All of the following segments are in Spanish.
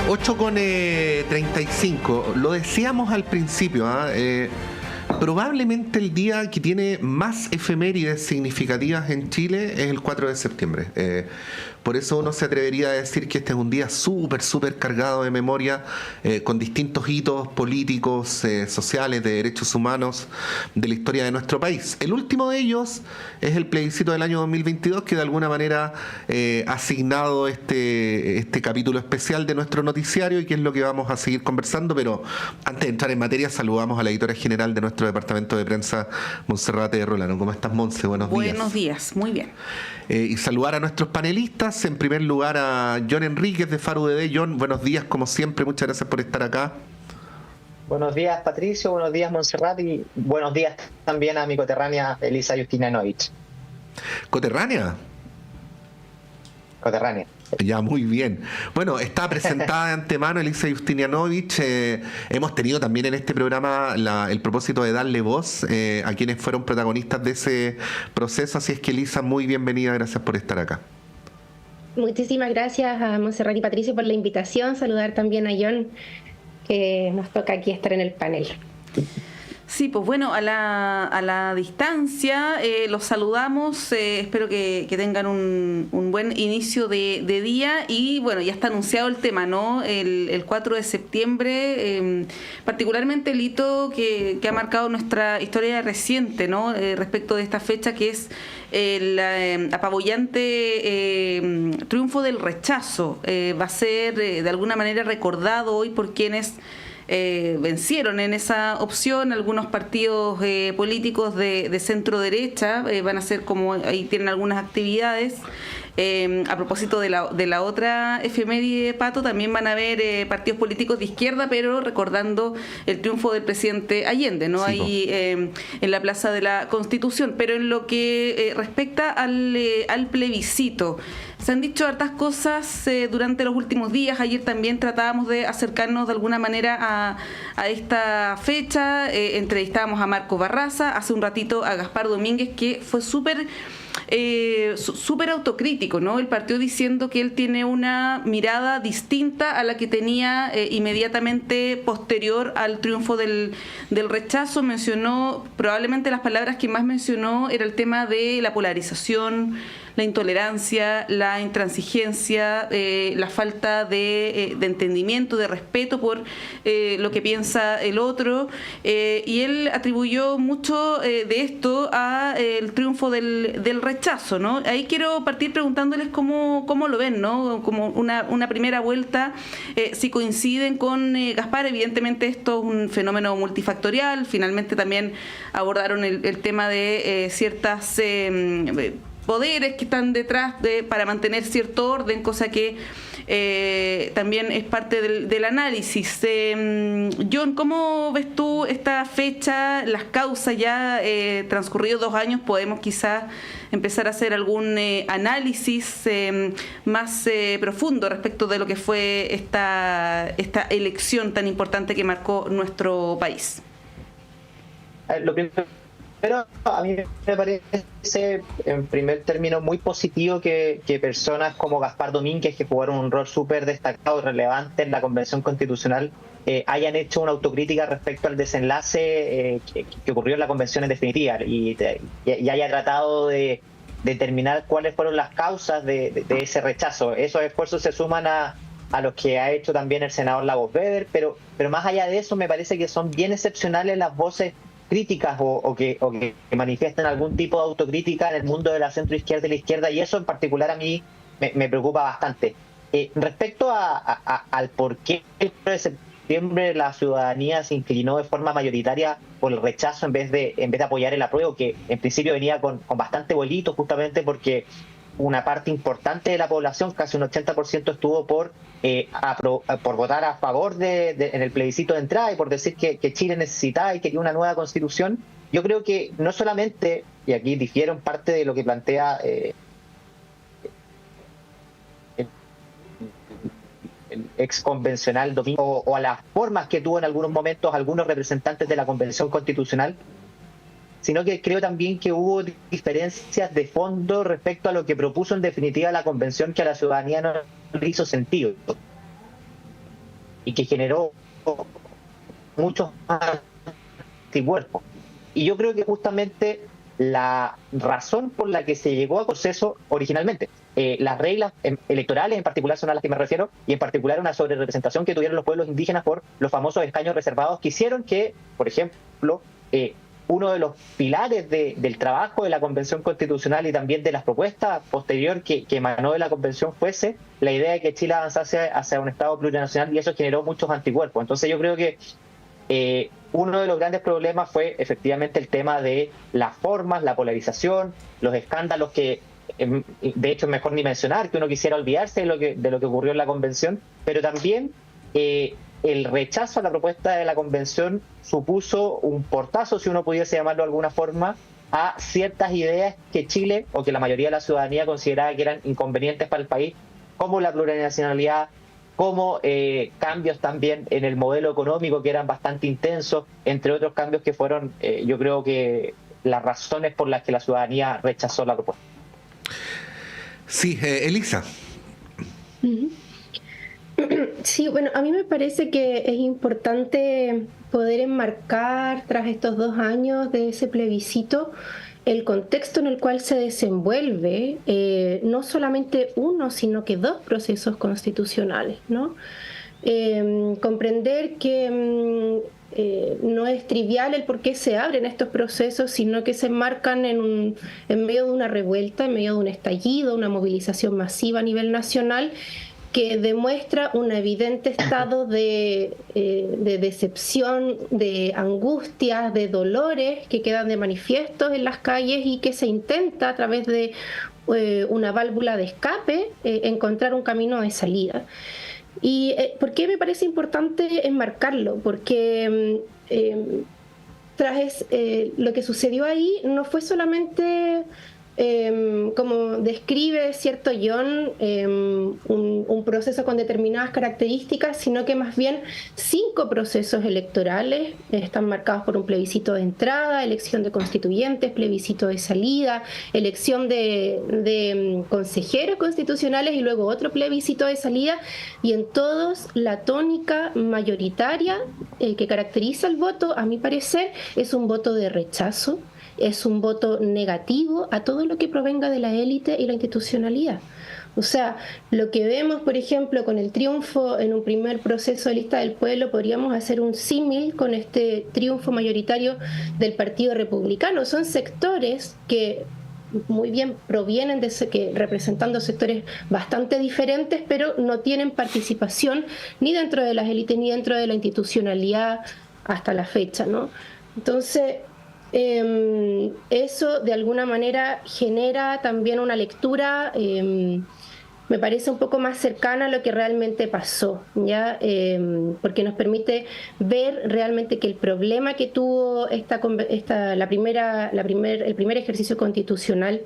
8:35. Lo decíamos al principio, probablemente el día que tiene más efemérides significativas en Chile es el 4 de septiembre. Por eso uno se atrevería a decir que este es un día súper cargado de memoria, con distintos hitos políticos, sociales, de derechos humanos de la historia de nuestro país. El último de ellos es el plebiscito del año 2022, que de alguna manera ha asignado este capítulo especial de nuestro noticiario, y que es lo que vamos a seguir conversando. Pero antes de entrar en materia, saludamos a la editora general de nuestro departamento de prensa, Monserrate Rolano. ¿Cómo estás, Monse? Buenos días. Buenos días, muy bien. Y saludar a nuestros panelistas. En primer lugar a John Enríquez de Faro UDD. John, buenos días como siempre, muchas gracias por estar acá. Buenos días, Patricio, buenos días, Montserrat, y buenos días también a mi coterránea Elisa Justinianovich. ¿Coterránea? Coterránea. Ya, muy bien. Bueno, está presentada de antemano Elisa Justinianovich. Hemos tenido también en este programa el propósito de darle voz a quienes fueron protagonistas de ese proceso. Así es que, Elisa, muy bienvenida, gracias por estar acá. Muchísimas gracias a Montserrat y Patricio por la invitación. Saludar también a John, que nos toca aquí estar en el panel. Sí, pues bueno, a la distancia los saludamos, espero que tengan un buen inicio de día. Y bueno, ya está anunciado el tema, ¿no? El 4 de septiembre, particularmente el hito que ha marcado nuestra historia reciente, ¿no? Respecto de esta fecha, que es el apabullante triunfo del rechazo. Va a ser de alguna manera recordado hoy por quienes vencieron en esa opción. Algunos partidos políticos de centro derecha van a ser, como ahí tienen algunas actividades. A propósito de la otra efeméride, Pato, también van a haber partidos políticos de izquierda, pero recordando el triunfo del presidente Allende, ¿no? Sí, ahí en la Plaza de la Constitución. Pero en lo que respecta al plebiscito, se han dicho hartas cosas durante los últimos días. Ayer también tratábamos de acercarnos de alguna manera a esta fecha. Entrevistábamos a Marco Barraza, hace un ratito a Gaspar Domínguez, que fue súper autocrítico, ¿no? Él partió diciendo que él tiene una mirada distinta a la que tenía inmediatamente posterior al triunfo del rechazo. Mencionó, probablemente las palabras que más mencionó era el tema de la polarización, la intolerancia, la intransigencia, la falta de entendimiento, de respeto por lo que piensa el otro, y él atribuyó mucho de esto a el triunfo del rechazo, ¿no? Ahí quiero partir preguntándoles cómo lo ven, ¿no? Como una primera vuelta, si coinciden con Gaspar. Evidentemente esto es un fenómeno multifactorial. Finalmente también abordaron el tema de ciertas poderes que están detrás para mantener cierto orden, cosa que también es parte del análisis. John, ¿cómo ves tú esta fecha, las causas? Ya transcurridos 2 años, podemos quizás empezar a hacer algún análisis más profundo respecto de lo que fue esta elección tan importante que marcó nuestro país. Lo primero, a mí me parece, en primer término, muy positivo que personas como Gaspar Domínguez, que jugaron un rol súper destacado y relevante en la Convención Constitucional, hayan hecho una autocrítica respecto al desenlace que ocurrió en la Convención en definitiva, y haya tratado de determinar cuáles fueron las causas de ese rechazo. Esos esfuerzos se suman a los que ha hecho también el senador Lagos Weber, pero más allá de eso, me parece que son bien excepcionales las voces críticas o que manifiestan algún tipo de autocrítica en el mundo de la centroizquierda y la izquierda, y eso en particular a mí me preocupa bastante. Respecto al por qué el 1 de septiembre la ciudadanía se inclinó de forma mayoritaria por el rechazo en vez de apoyar el apruebo, que en principio venía con bastante vuelito, justamente porque una parte importante de la población, casi un 80%, estuvo por votar a favor en el plebiscito de entrada, y por decir que Chile necesitaba y quería una nueva constitución. Yo creo que no solamente, y aquí difiero en parte de lo que plantea el ex convencional Domingo, o a las formas que tuvo en algunos momentos algunos representantes de la Convención Constitucional, sino que creo también que hubo diferencias de fondo respecto a lo que propuso en definitiva la Convención, que a la ciudadanía no le hizo sentido. y que generó muchos anticuerpos. Y yo creo que justamente la razón por la que se llegó al proceso originalmente, las reglas electorales en particular son a las que me refiero, y en particular una sobrerepresentación que tuvieron los pueblos indígenas por los famosos escaños reservados, que hicieron que, por ejemplo, uno de los pilares del trabajo de la Convención Constitucional y también de las propuestas posterior que emanó de la Convención fuese la idea de que Chile avanzase hacia un Estado plurinacional, y eso generó muchos anticuerpos. Entonces yo creo que uno de los grandes problemas fue efectivamente el tema de las formas, la polarización, los escándalos que de hecho es mejor ni mencionar, que uno quisiera olvidarse de lo que ocurrió en la Convención, pero también el rechazo a la propuesta de la Convención supuso un portazo, si uno pudiese llamarlo de alguna forma, a ciertas ideas que Chile, o que la mayoría de la ciudadanía consideraba que eran inconvenientes para el país, como la plurinacionalidad, como cambios también en el modelo económico que eran bastante intensos, entre otros cambios que fueron, yo creo que las razones por las que la ciudadanía rechazó la propuesta. Sí, Elisa. Sí, bueno, a mí me parece que es importante poder enmarcar tras estos 2 años de ese plebiscito el contexto en el cual se desenvuelve no solamente uno, sino que 2 procesos constitucionales, ¿no? Comprender que no es trivial el por qué se abren estos procesos, sino que se enmarcan en medio de una revuelta, en medio de un estallido, una movilización masiva a nivel nacional, que demuestra un evidente estado de decepción, de angustias, de dolores que quedan de manifiesto en las calles, y que se intenta a través de una válvula de escape encontrar un camino de salida. ¿Y por qué me parece importante enmarcarlo? Porque tras lo que sucedió ahí no fue solamente como describe cierto John, un proceso con determinadas características, sino que más bien 5 procesos electorales están marcados por un plebiscito de entrada, elección de constituyentes, plebiscito de salida, elección de consejeros constitucionales y luego otro plebiscito de salida, y en todos la tónica mayoritaria que caracteriza el voto, a mi parecer, es un voto de rechazo. Es un voto negativo a todo lo que provenga de la élite y la institucionalidad. O sea, lo que vemos, por ejemplo, con el triunfo en un primer proceso de lista del pueblo, podríamos hacer un símil con este triunfo mayoritario del Partido Republicano. Son sectores que muy bien provienen representando sectores bastante diferentes, pero no tienen participación ni dentro de las élites ni dentro de la institucionalidad hasta la fecha, ¿no? Entonces, eso de alguna manera genera también una lectura, me parece un poco más cercana a lo que realmente pasó, ¿ya? Porque nos permite ver realmente que el problema que tuvo el primer ejercicio constitucional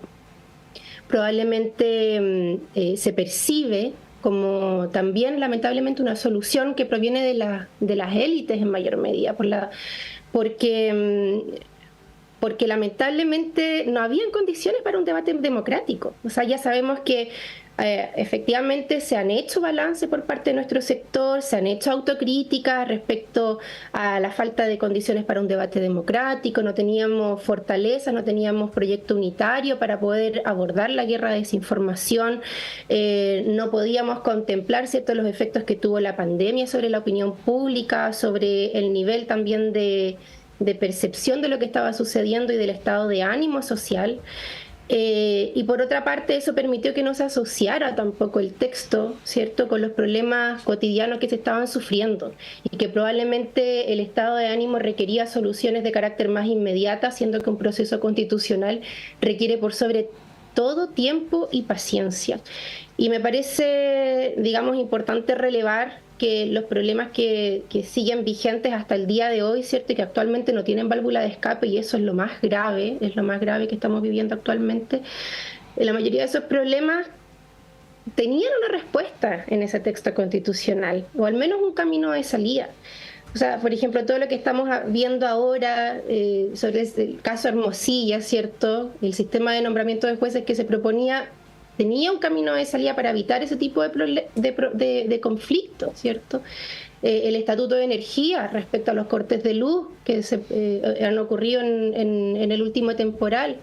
probablemente se percibe como también lamentablemente una solución que proviene de las élites en mayor medida, porque lamentablemente no habían condiciones para un debate democrático. O sea, ya sabemos que efectivamente se han hecho balances por parte de nuestro sector, se han hecho autocríticas respecto a la falta de condiciones para un debate democrático, no teníamos fortaleza, no teníamos proyecto unitario para poder abordar la guerra de desinformación, no podíamos contemplar ciertos los efectos que tuvo la pandemia sobre la opinión pública, sobre el nivel también de percepción de lo que estaba sucediendo y del estado de ánimo social. Y por otra parte, eso permitió que no se asociara tampoco el texto, ¿cierto?, con los problemas cotidianos que se estaban sufriendo, y que probablemente el estado de ánimo requería soluciones de carácter más inmediata, siendo que un proceso constitucional requiere por sobre todo tiempo y paciencia. Y me parece, digamos, importante relevar que los problemas que siguen vigentes hasta el día de hoy, ¿cierto?, y que actualmente no tienen válvula de escape, y eso es lo más grave que estamos viviendo actualmente. La mayoría de esos problemas tenían una respuesta en ese texto constitucional, o al menos un camino de salida. O sea, por ejemplo, todo lo que estamos viendo ahora sobre el caso Hermosilla, ¿cierto?, el sistema de nombramiento de jueces que se proponía tenía un camino de salida para evitar ese tipo de conflictos, ¿cierto? El Estatuto de Energía respecto a los cortes de luz que han ocurrido en el último temporal,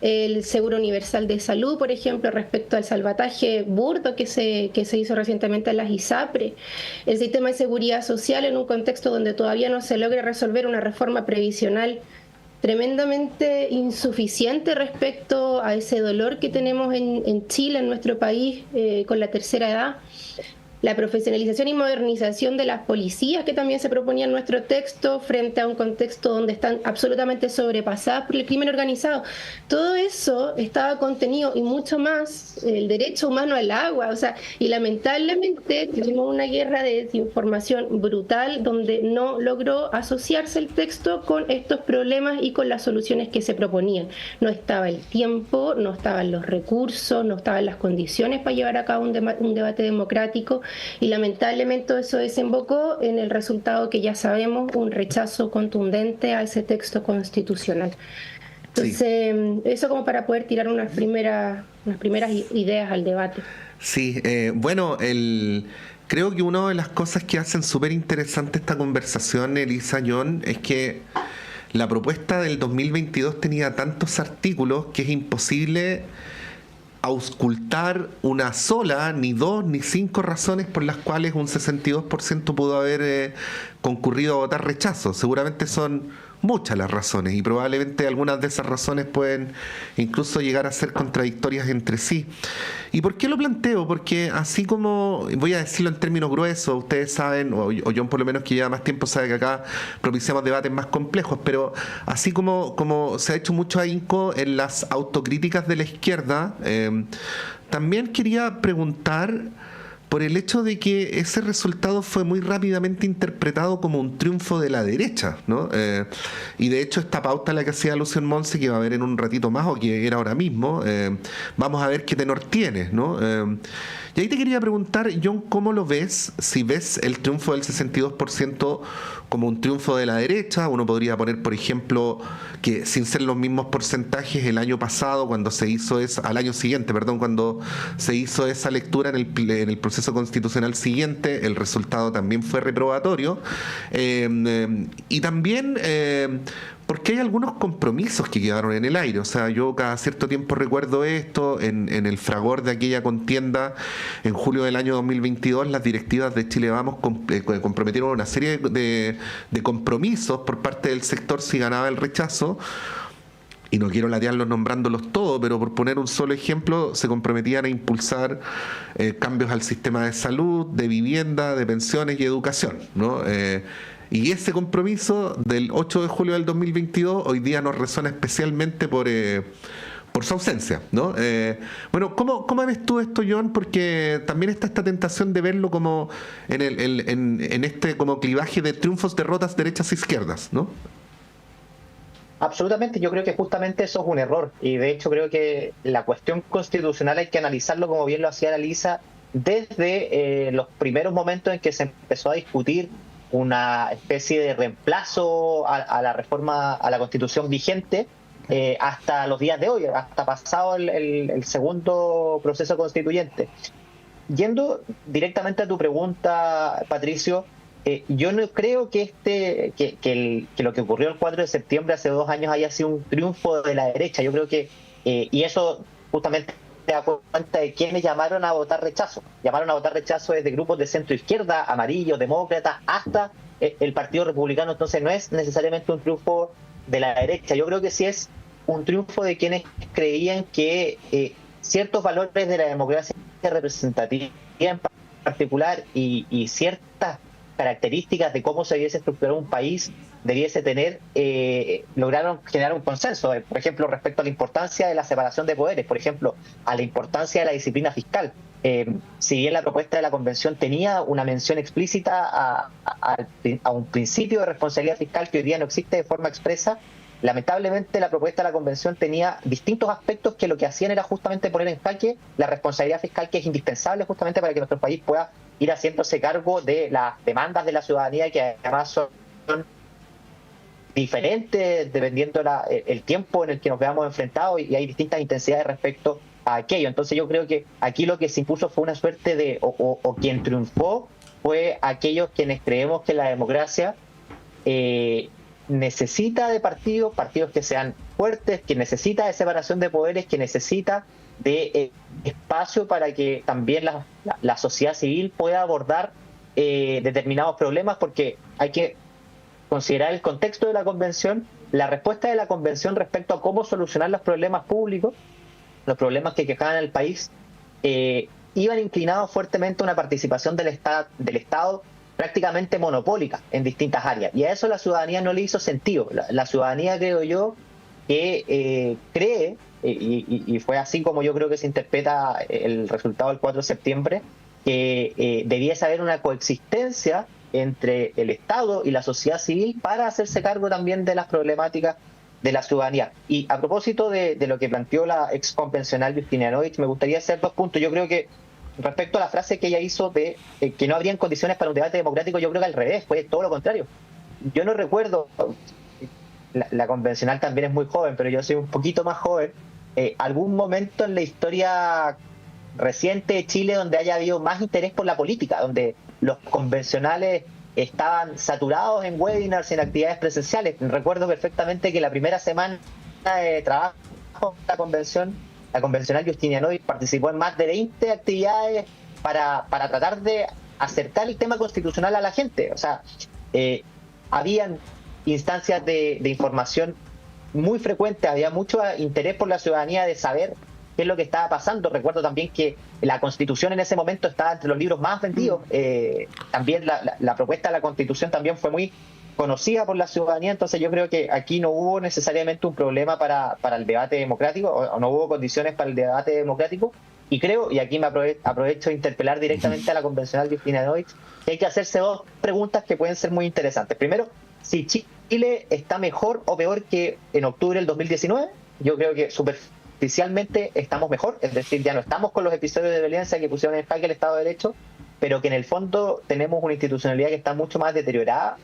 el Seguro Universal de Salud, por ejemplo, respecto al salvataje burdo que se hizo recientemente en las ISAPRE, el sistema de seguridad social en un contexto donde todavía no se logra resolver una reforma previsional tremendamente insuficiente respecto a ese dolor que tenemos en Chile, en nuestro país, con la tercera edad. La profesionalización y modernización de las policías, que también se proponía en nuestro texto, frente a un contexto donde están absolutamente sobrepasadas por el crimen organizado. Todo eso estaba contenido, y mucho más, el derecho humano al agua. O sea, y lamentablemente tuvimos una guerra de desinformación brutal, donde no logró asociarse el texto con estos problemas y con las soluciones que se proponían. No estaba el tiempo, no estaban los recursos, no estaban las condiciones para llevar a cabo un debate democrático. Y lamentablemente eso desembocó en el resultado que ya sabemos, un rechazo contundente a ese texto constitucional. Entonces, sí, eso como para poder tirar unas primeras ideas al debate. Sí, bueno, creo que una de las cosas que hacen súper interesante esta conversación, Elisa, John, es que la propuesta del 2022 tenía tantos artículos que es imposible auscultar una sola, ni dos, ni cinco razones por las cuales un 62% pudo haber concurrido a votar rechazo. Seguramente son muchas las razones y probablemente algunas de esas razones pueden incluso llegar a ser contradictorias entre sí. ¿Y por qué lo planteo? Porque así como, voy a decirlo en términos gruesos, ustedes saben, o John por lo menos que lleva más tiempo sabe que acá propiciamos debates más complejos, pero así como se ha hecho mucho ahínco en las autocríticas de la izquierda, también quería preguntar por el hecho de que ese resultado fue muy rápidamente interpretado como un triunfo de la derecha, ¿no? Y de hecho esta pauta la que hacía Lucian Monse, que va a ver en un ratito más, o que era ahora mismo, vamos a ver qué tenor tiene, ¿no? Y ahí te quería preguntar, John, ¿cómo lo ves? Si ves el triunfo del 62% como un triunfo de la derecha, uno podría poner, por ejemplo, que sin ser los mismos porcentajes, el año pasado, cuando se hizo al año siguiente, perdón, cuando se hizo esa lectura en el proceso constitucional siguiente, el resultado también fue reprobatorio. Y también porque hay algunos compromisos que quedaron en el aire. O sea, yo cada cierto tiempo recuerdo esto, en el fragor de aquella contienda, en julio del año 2022, las directivas de Chile Vamos comprometieron una serie de compromisos por parte del sector si ganaba el rechazo. Y no quiero latearlos nombrándolos todos, pero por poner un solo ejemplo, se comprometían a impulsar cambios al sistema de salud, de vivienda, de pensiones y educación, ¿no? Y ese compromiso del 8 de julio del 2022 hoy día nos resuena especialmente por su ausencia, ¿no? Bueno, ¿cómo ves tú esto, John? Porque también está esta tentación de verlo como en este como clivaje de triunfos, derrotas, derechas e izquierdas, ¿no? Absolutamente, yo creo que justamente eso es un error, y de hecho creo que la cuestión constitucional hay que analizarlo, como bien lo hacía la Lisa, desde los primeros momentos en que se empezó a discutir una especie de reemplazo a la reforma, a la Constitución vigente, hasta los días de hoy, hasta pasado el segundo proceso constituyente. Yendo directamente a tu pregunta, Patricio, yo no creo que lo que ocurrió el 4 de septiembre hace 2 años haya sido un triunfo de la derecha. Yo creo que, y eso justamente te da cuenta de quienes llamaron a votar rechazo. Llamaron a votar rechazo desde grupos de centro izquierda, amarillos, demócratas, hasta el Partido Republicano. Entonces no es necesariamente un triunfo de la derecha. Yo creo que sí es un triunfo de quienes creían que ciertos valores de la democracia representativa en particular y ciertas características de cómo se debiese estructurar un país debiese tener, lograron generar un consenso, por ejemplo, respecto a la importancia de la separación de poderes, por ejemplo, a la importancia de la disciplina fiscal. Si bien la propuesta de la Convención tenía una mención explícita a un principio de responsabilidad fiscal que hoy día no existe de forma expresa, lamentablemente la propuesta de la Convención tenía distintos aspectos que lo que hacían era justamente poner en jaque la responsabilidad fiscal, que es indispensable justamente para que nuestro país pueda ir haciéndose cargo de las demandas de la ciudadanía, que además son diferentes dependiendo el tiempo en el que nos veamos enfrentados, y hay distintas intensidades respecto a aquello. Entonces yo creo que aquí lo que se impuso fue una suerte de, o quien triunfó fue aquellos quienes creemos que la democracia necesita de partidos que sean fuertes, que necesita de separación de poderes, que necesita de espacio para que también la sociedad civil pueda abordar determinados problemas, porque hay que considerar el contexto de la convención, la respuesta de la convención respecto a cómo solucionar los problemas públicos, los problemas que quejaban al país, iban inclinados fuertemente a una participación del Estado prácticamente monopólica en distintas áreas. Y a eso la ciudadanía no le hizo sentido. La ciudadanía, creo yo, que cree, y fue así como yo creo que se interpreta el resultado del 4 de septiembre, que debiese haber una coexistencia entre el Estado y la sociedad civil para hacerse cargo también de las problemáticas de la ciudadanía. Y a propósito de lo que planteó la ex convencional Justinianovich, me gustaría hacer 2 puntos. Yo creo que respecto a la frase que ella hizo de que no habrían condiciones para un debate democrático, yo creo que al revés, fue todo lo contrario. Yo no recuerdo, la convencional también es muy joven, pero yo soy un poquito más joven, algún momento en la historia reciente de Chile donde haya habido más interés por la política, donde los convencionales estaban saturados en webinars, en actividades presenciales. Recuerdo perfectamente que la primera semana de trabajo de la convencional Justinianovich participó en más de 20 actividades para tratar de acercar el tema constitucional a la gente. O sea, habían instancias de información muy frecuentes, había mucho interés por la ciudadanía de saber qué es lo que estaba pasando. Recuerdo también que la Constitución en ese momento estaba entre los libros más vendidos. También la propuesta de la Constitución también fue muy conocida por la ciudadanía. Entonces yo creo que aquí no hubo necesariamente un problema para el debate democrático, o no hubo condiciones para el debate democrático. Y creo, y aquí me aprovecho de interpelar directamente a la convencional Justinianovich, que hay que hacerse 2 preguntas que pueden ser muy interesantes. Primero, si Chile está mejor o peor que en octubre del 2019. Yo creo que superficialmente estamos mejor, es decir, ya no estamos con los episodios de violencia que pusieron en jaque el Estado de Derecho, pero que en el fondo tenemos una institucionalidad que está mucho más deteriorada,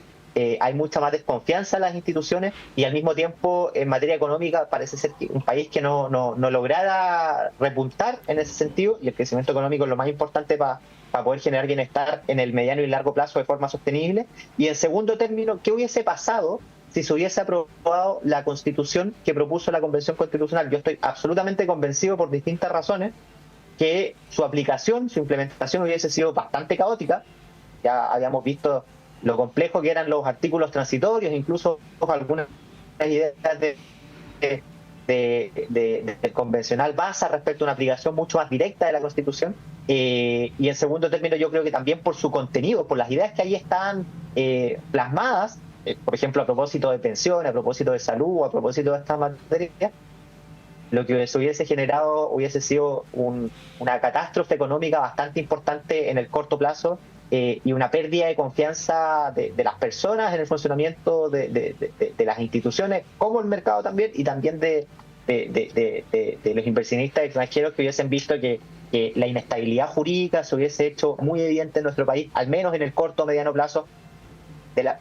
hay mucha más desconfianza en las instituciones, y al mismo tiempo en materia económica parece ser que un país que no lograra repuntar en ese sentido, y el crecimiento económico es lo más importante para poder generar bienestar en el mediano y largo plazo de forma sostenible. Y en segundo término, ¿qué hubiese pasado si se hubiese aprobado la Constitución que propuso la Convención Constitucional? Yo estoy absolutamente convencido, por distintas razones, que su aplicación, su implementación hubiese sido bastante caótica. Ya habíamos visto lo complejo que eran los artículos transitorios, incluso algunas ideas del convencional basa respecto a una aplicación mucho más directa de la Constitución. Y en segundo término, yo creo que también por su contenido, por las ideas que ahí están plasmadas, por ejemplo, a propósito de pensiones, a propósito de salud, a propósito de estas materias, lo que se hubiese generado hubiese sido una catástrofe económica bastante importante en el corto plazo, y una pérdida de confianza de las personas en el funcionamiento de las instituciones, como el mercado también, y también de los inversionistas extranjeros, que hubiesen visto que la inestabilidad jurídica se hubiese hecho muy evidente en nuestro país, al menos en el corto o mediano plazo,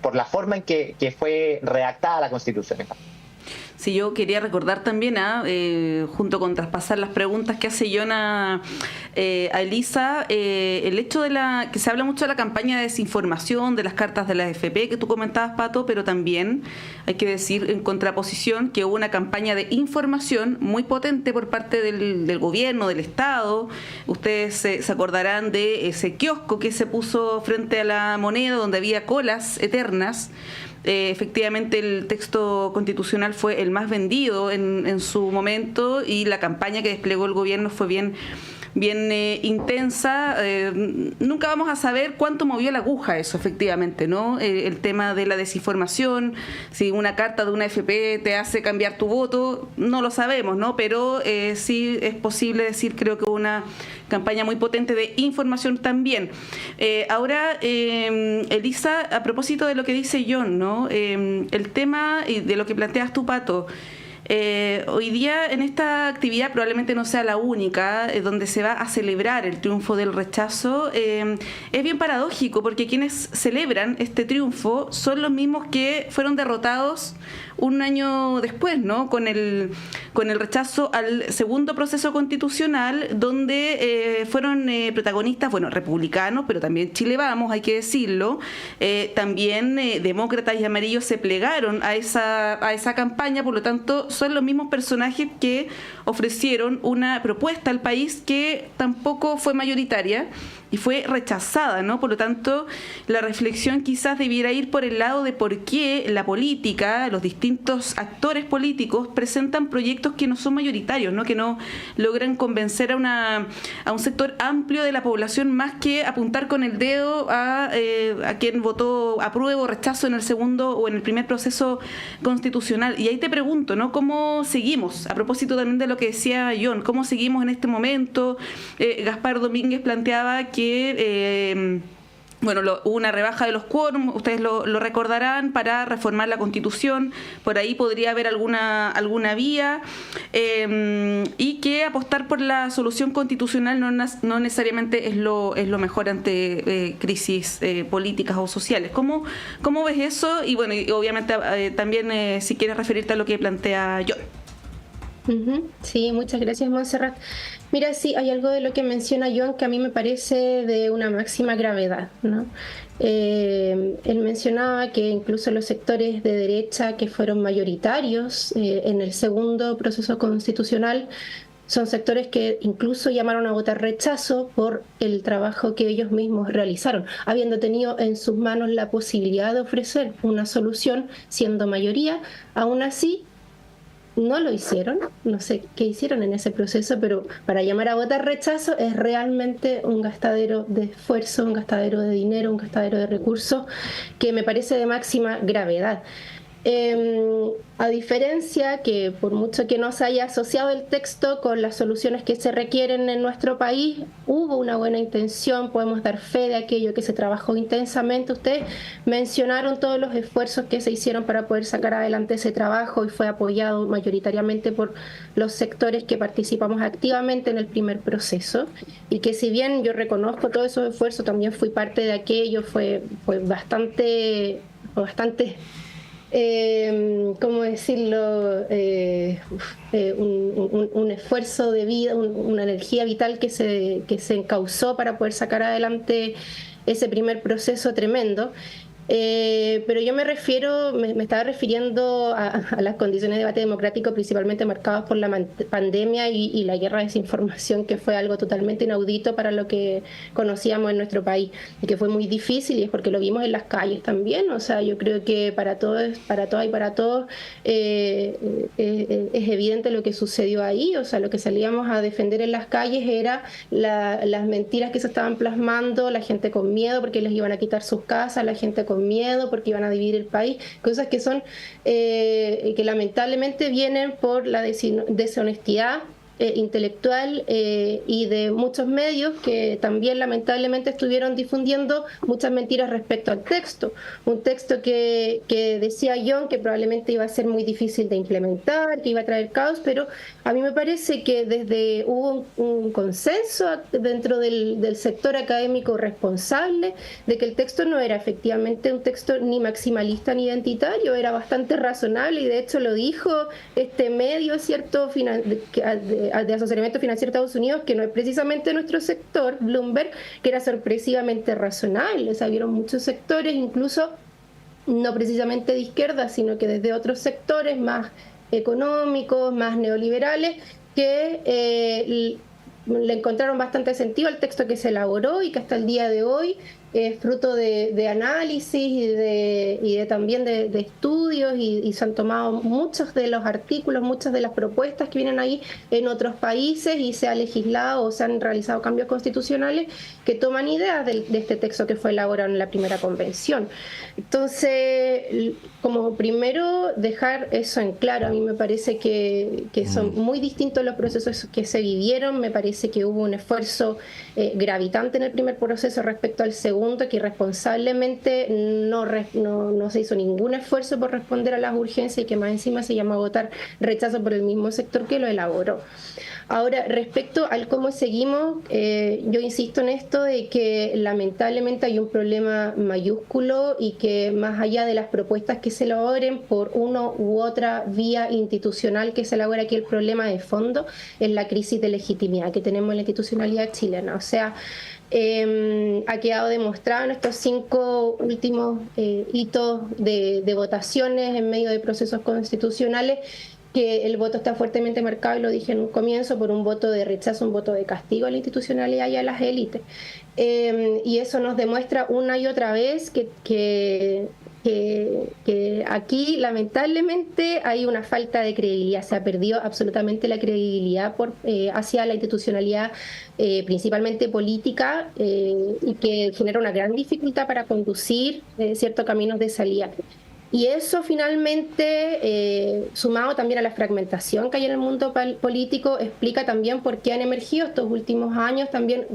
por la forma en que fue redactada la Constitución. Sí, yo quería recordar también, junto con traspasar las preguntas que hace Yona a Elisa, el hecho de que se habla mucho de la campaña de desinformación, de las cartas de la AFP que tú comentabas, Pato, pero también hay que decir en contraposición que hubo una campaña de información muy potente por parte del gobierno, del Estado. Ustedes se acordarán de ese kiosco que se puso frente a la Moneda, donde había colas eternas. Efectivamente, el texto constitucional fue el más vendido en su momento, y la campaña que desplegó el gobierno fue bien intensa. Nunca vamos a saber cuánto movió la aguja eso, efectivamente, ¿no? El tema de la desinformación, si una carta de una AFP te hace cambiar tu voto, no lo sabemos, ¿no? Pero sí es posible decir, creo que hubo una campaña muy potente de información también. Ahora, Elisa, a propósito de lo que dice John, ¿no? El tema y de lo que planteas tú, Pato, hoy día en esta actividad probablemente no sea la única donde se va a celebrar el triunfo del rechazo. Es bien paradójico, porque quienes celebran este triunfo son los mismos que fueron derrotados un año después, ¿no? Con el rechazo al segundo proceso constitucional, donde fueron protagonistas, bueno, republicanos, pero también Chile Vamos, hay que decirlo, también demócratas y amarillos se plegaron a esa campaña, por lo tanto son los mismos personajes que ofrecieron una propuesta al país que tampoco fue mayoritaria y fue rechazada, ¿no? Por lo tanto, la reflexión quizás debiera ir por el lado de por qué la política, los distintos actores políticos presentan proyectos que no son mayoritarios, ¿no? Que no logran convencer a un sector amplio de la población, más que apuntar con el dedo a quien votó apruebo o rechazo en el segundo o en el primer proceso constitucional. Y ahí te pregunto, ¿no? ¿Cómo seguimos? A propósito también de lo que decía John, ¿cómo seguimos en este momento? Gaspar Domínguez planteaba que hubo una rebaja de los quórum, ustedes lo recordarán, para reformar la Constitución, por ahí podría haber alguna vía, y que apostar por la solución constitucional no necesariamente es lo mejor ante crisis políticas o sociales. ¿Cómo ves eso? Y bueno, y obviamente también si quieres referirte a lo que plantea John. Sí, muchas gracias, Montserrat. Mira, sí, hay algo de lo que menciona John que a mí me parece de una máxima gravedad, ¿no? Él mencionaba que incluso los sectores de derecha que fueron mayoritarios en el segundo proceso constitucional son sectores que incluso llamaron a votar rechazo por el trabajo que ellos mismos realizaron, habiendo tenido en sus manos la posibilidad de ofrecer una solución siendo mayoría. Aún así, no lo hicieron, no sé qué hicieron en ese proceso, pero para llamar a votar rechazo es realmente un gastadero de esfuerzo, un gastadero de dinero, un gastadero de recursos que me parece de máxima gravedad. A diferencia que por mucho que no se haya asociado el texto con las soluciones que se requieren en nuestro país, hubo una buena intención, podemos dar fe de aquello que se trabajó intensamente. Ustedes mencionaron todos los esfuerzos que se hicieron para poder sacar adelante ese trabajo y fue apoyado mayoritariamente por los sectores que participamos activamente en el primer proceso, y que si bien yo reconozco todos esos esfuerzos, también fui parte de aquello, fue bastante ¿cómo decirlo? Un esfuerzo de vida, una energía vital que se encauzó para poder sacar adelante ese primer proceso tremendo. Pero yo me estaba refiriendo a las condiciones de debate democrático principalmente marcadas por la pandemia y la guerra de desinformación, que fue algo totalmente inaudito para lo que conocíamos en nuestro país y que fue muy difícil, y es porque lo vimos en las calles también. O sea, yo creo que para todas y para todos es evidente lo que sucedió ahí. O sea, lo que salíamos a defender en las calles era las mentiras que se estaban plasmando, la gente con miedo porque les iban a quitar sus casas, la gente con miedo porque iban a dividir el país, cosas que son que lamentablemente vienen por la deshonestidad intelectual y de muchos medios que también lamentablemente estuvieron difundiendo muchas mentiras respecto al texto. Un texto que decía John que probablemente iba a ser muy difícil de implementar, que iba a traer caos, pero a mí me parece que hubo un consenso dentro del sector académico responsable de que el texto no era efectivamente un texto ni maximalista ni identitario, era bastante razonable, y de hecho lo dijo este medio, ¿cierto?, de asesoramiento financiero de Estados Unidos, que no es precisamente nuestro sector, Bloomberg, que era sorpresivamente razonable. O sea, vieron muchos sectores, incluso no precisamente de izquierda, sino que desde otros sectores más económicos, más neoliberales, que le encontraron bastante sentido al texto que se elaboró y que hasta el día de hoy es fruto de análisis y también de estudios, y se han tomado muchos de los artículos, muchas de las propuestas que vienen ahí en otros países, y se ha legislado o se han realizado cambios constitucionales que toman ideas de este texto que fue elaborado en la primera convención. Entonces, como primero dejar eso en claro, a mí me parece que son muy distintos los procesos que se vivieron. Me parece que hubo un esfuerzo gravitante en el primer proceso respecto al segundo, segundo, que irresponsablemente no se hizo ningún esfuerzo por responder a las urgencias y que más encima se llama a votar rechazo por el mismo sector que lo elaboró. Ahora, respecto al cómo seguimos, yo insisto en esto de que lamentablemente hay un problema mayúsculo y que más allá de las propuestas que se elaboren por una u otra vía institucional que se elabora, aquí el problema de fondo es la crisis de legitimidad que tenemos en la institucionalidad chilena. O sea, ha quedado demostrado en estos 5 últimos hitos de votaciones en medio de procesos constitucionales que el voto está fuertemente marcado, y lo dije en un comienzo, por un voto de rechazo, un voto de castigo a la institucionalidad y a las élites. Y eso nos demuestra una y otra vez que aquí lamentablemente hay una falta de credibilidad. Se ha perdido absolutamente la credibilidad hacia la institucionalidad, principalmente política, y que genera una gran dificultad para conducir ciertos caminos de salida. Y eso finalmente, sumado también a la fragmentación que hay en el mundo político, explica también por qué han emergido estos últimos años también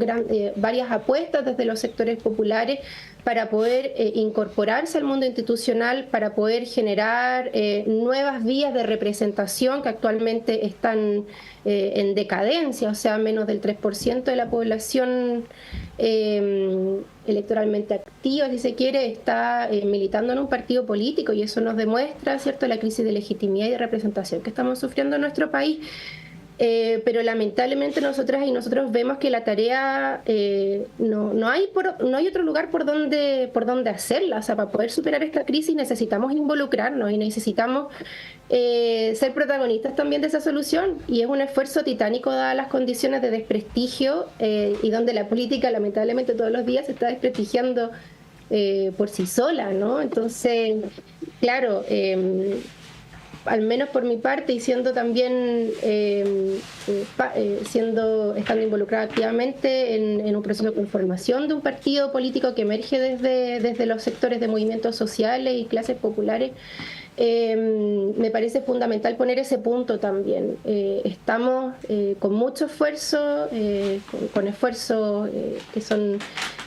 varias apuestas desde los sectores populares para poder incorporarse al mundo institucional, para poder generar nuevas vías de representación que actualmente están en decadencia. O sea, menos del 3% de la población electoralmente activa, si se quiere, está militando en un partido político, y eso nos demuestra, ¿cierto?, la crisis de legitimidad y de representación que estamos sufriendo en nuestro país. Pero lamentablemente nosotras y nosotros vemos que la tarea no hay otro lugar por donde hacerla. O sea, para poder superar esta crisis necesitamos involucrarnos y necesitamos ser protagonistas también de esa solución, y es un esfuerzo titánico dadas las condiciones de desprestigio y donde la política lamentablemente todos los días se está desprestigiando por sí sola, ¿no? Entonces, claro, al menos por mi parte, y siendo también estando involucrada activamente en un proceso de conformación de un partido político que emerge desde los sectores de movimientos sociales y clases populares, me parece fundamental poner ese punto también. Estamos con mucho esfuerzo, con esfuerzos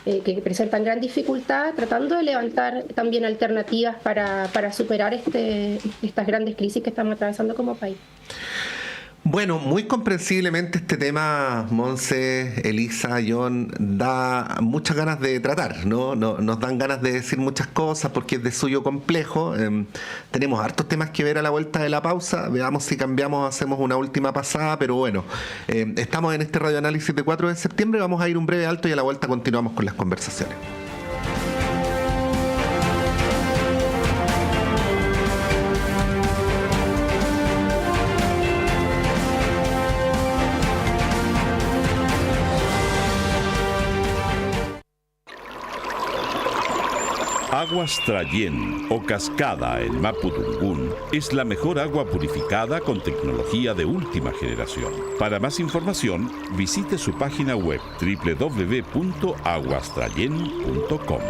que presentan gran dificultad, tratando de levantar también alternativas para superar estas grandes crisis que estamos atravesando como país. Bueno, muy comprensiblemente este tema, Monse, Elisa, John, da muchas ganas de tratar, ¿no? Nos dan ganas de decir muchas cosas porque es de suyo complejo. Tenemos hartos temas que ver a la vuelta de la pausa. Veamos si cambiamos, hacemos una última pasada, pero bueno, estamos en este radioanálisis de 4 de septiembre, vamos a ir un breve alto y a la vuelta continuamos con las conversaciones. Aguas Trayén o Cascada en Mapudungún es la mejor agua purificada con tecnología de última generación. Para más información, visite su página web www.aguastrayen.com.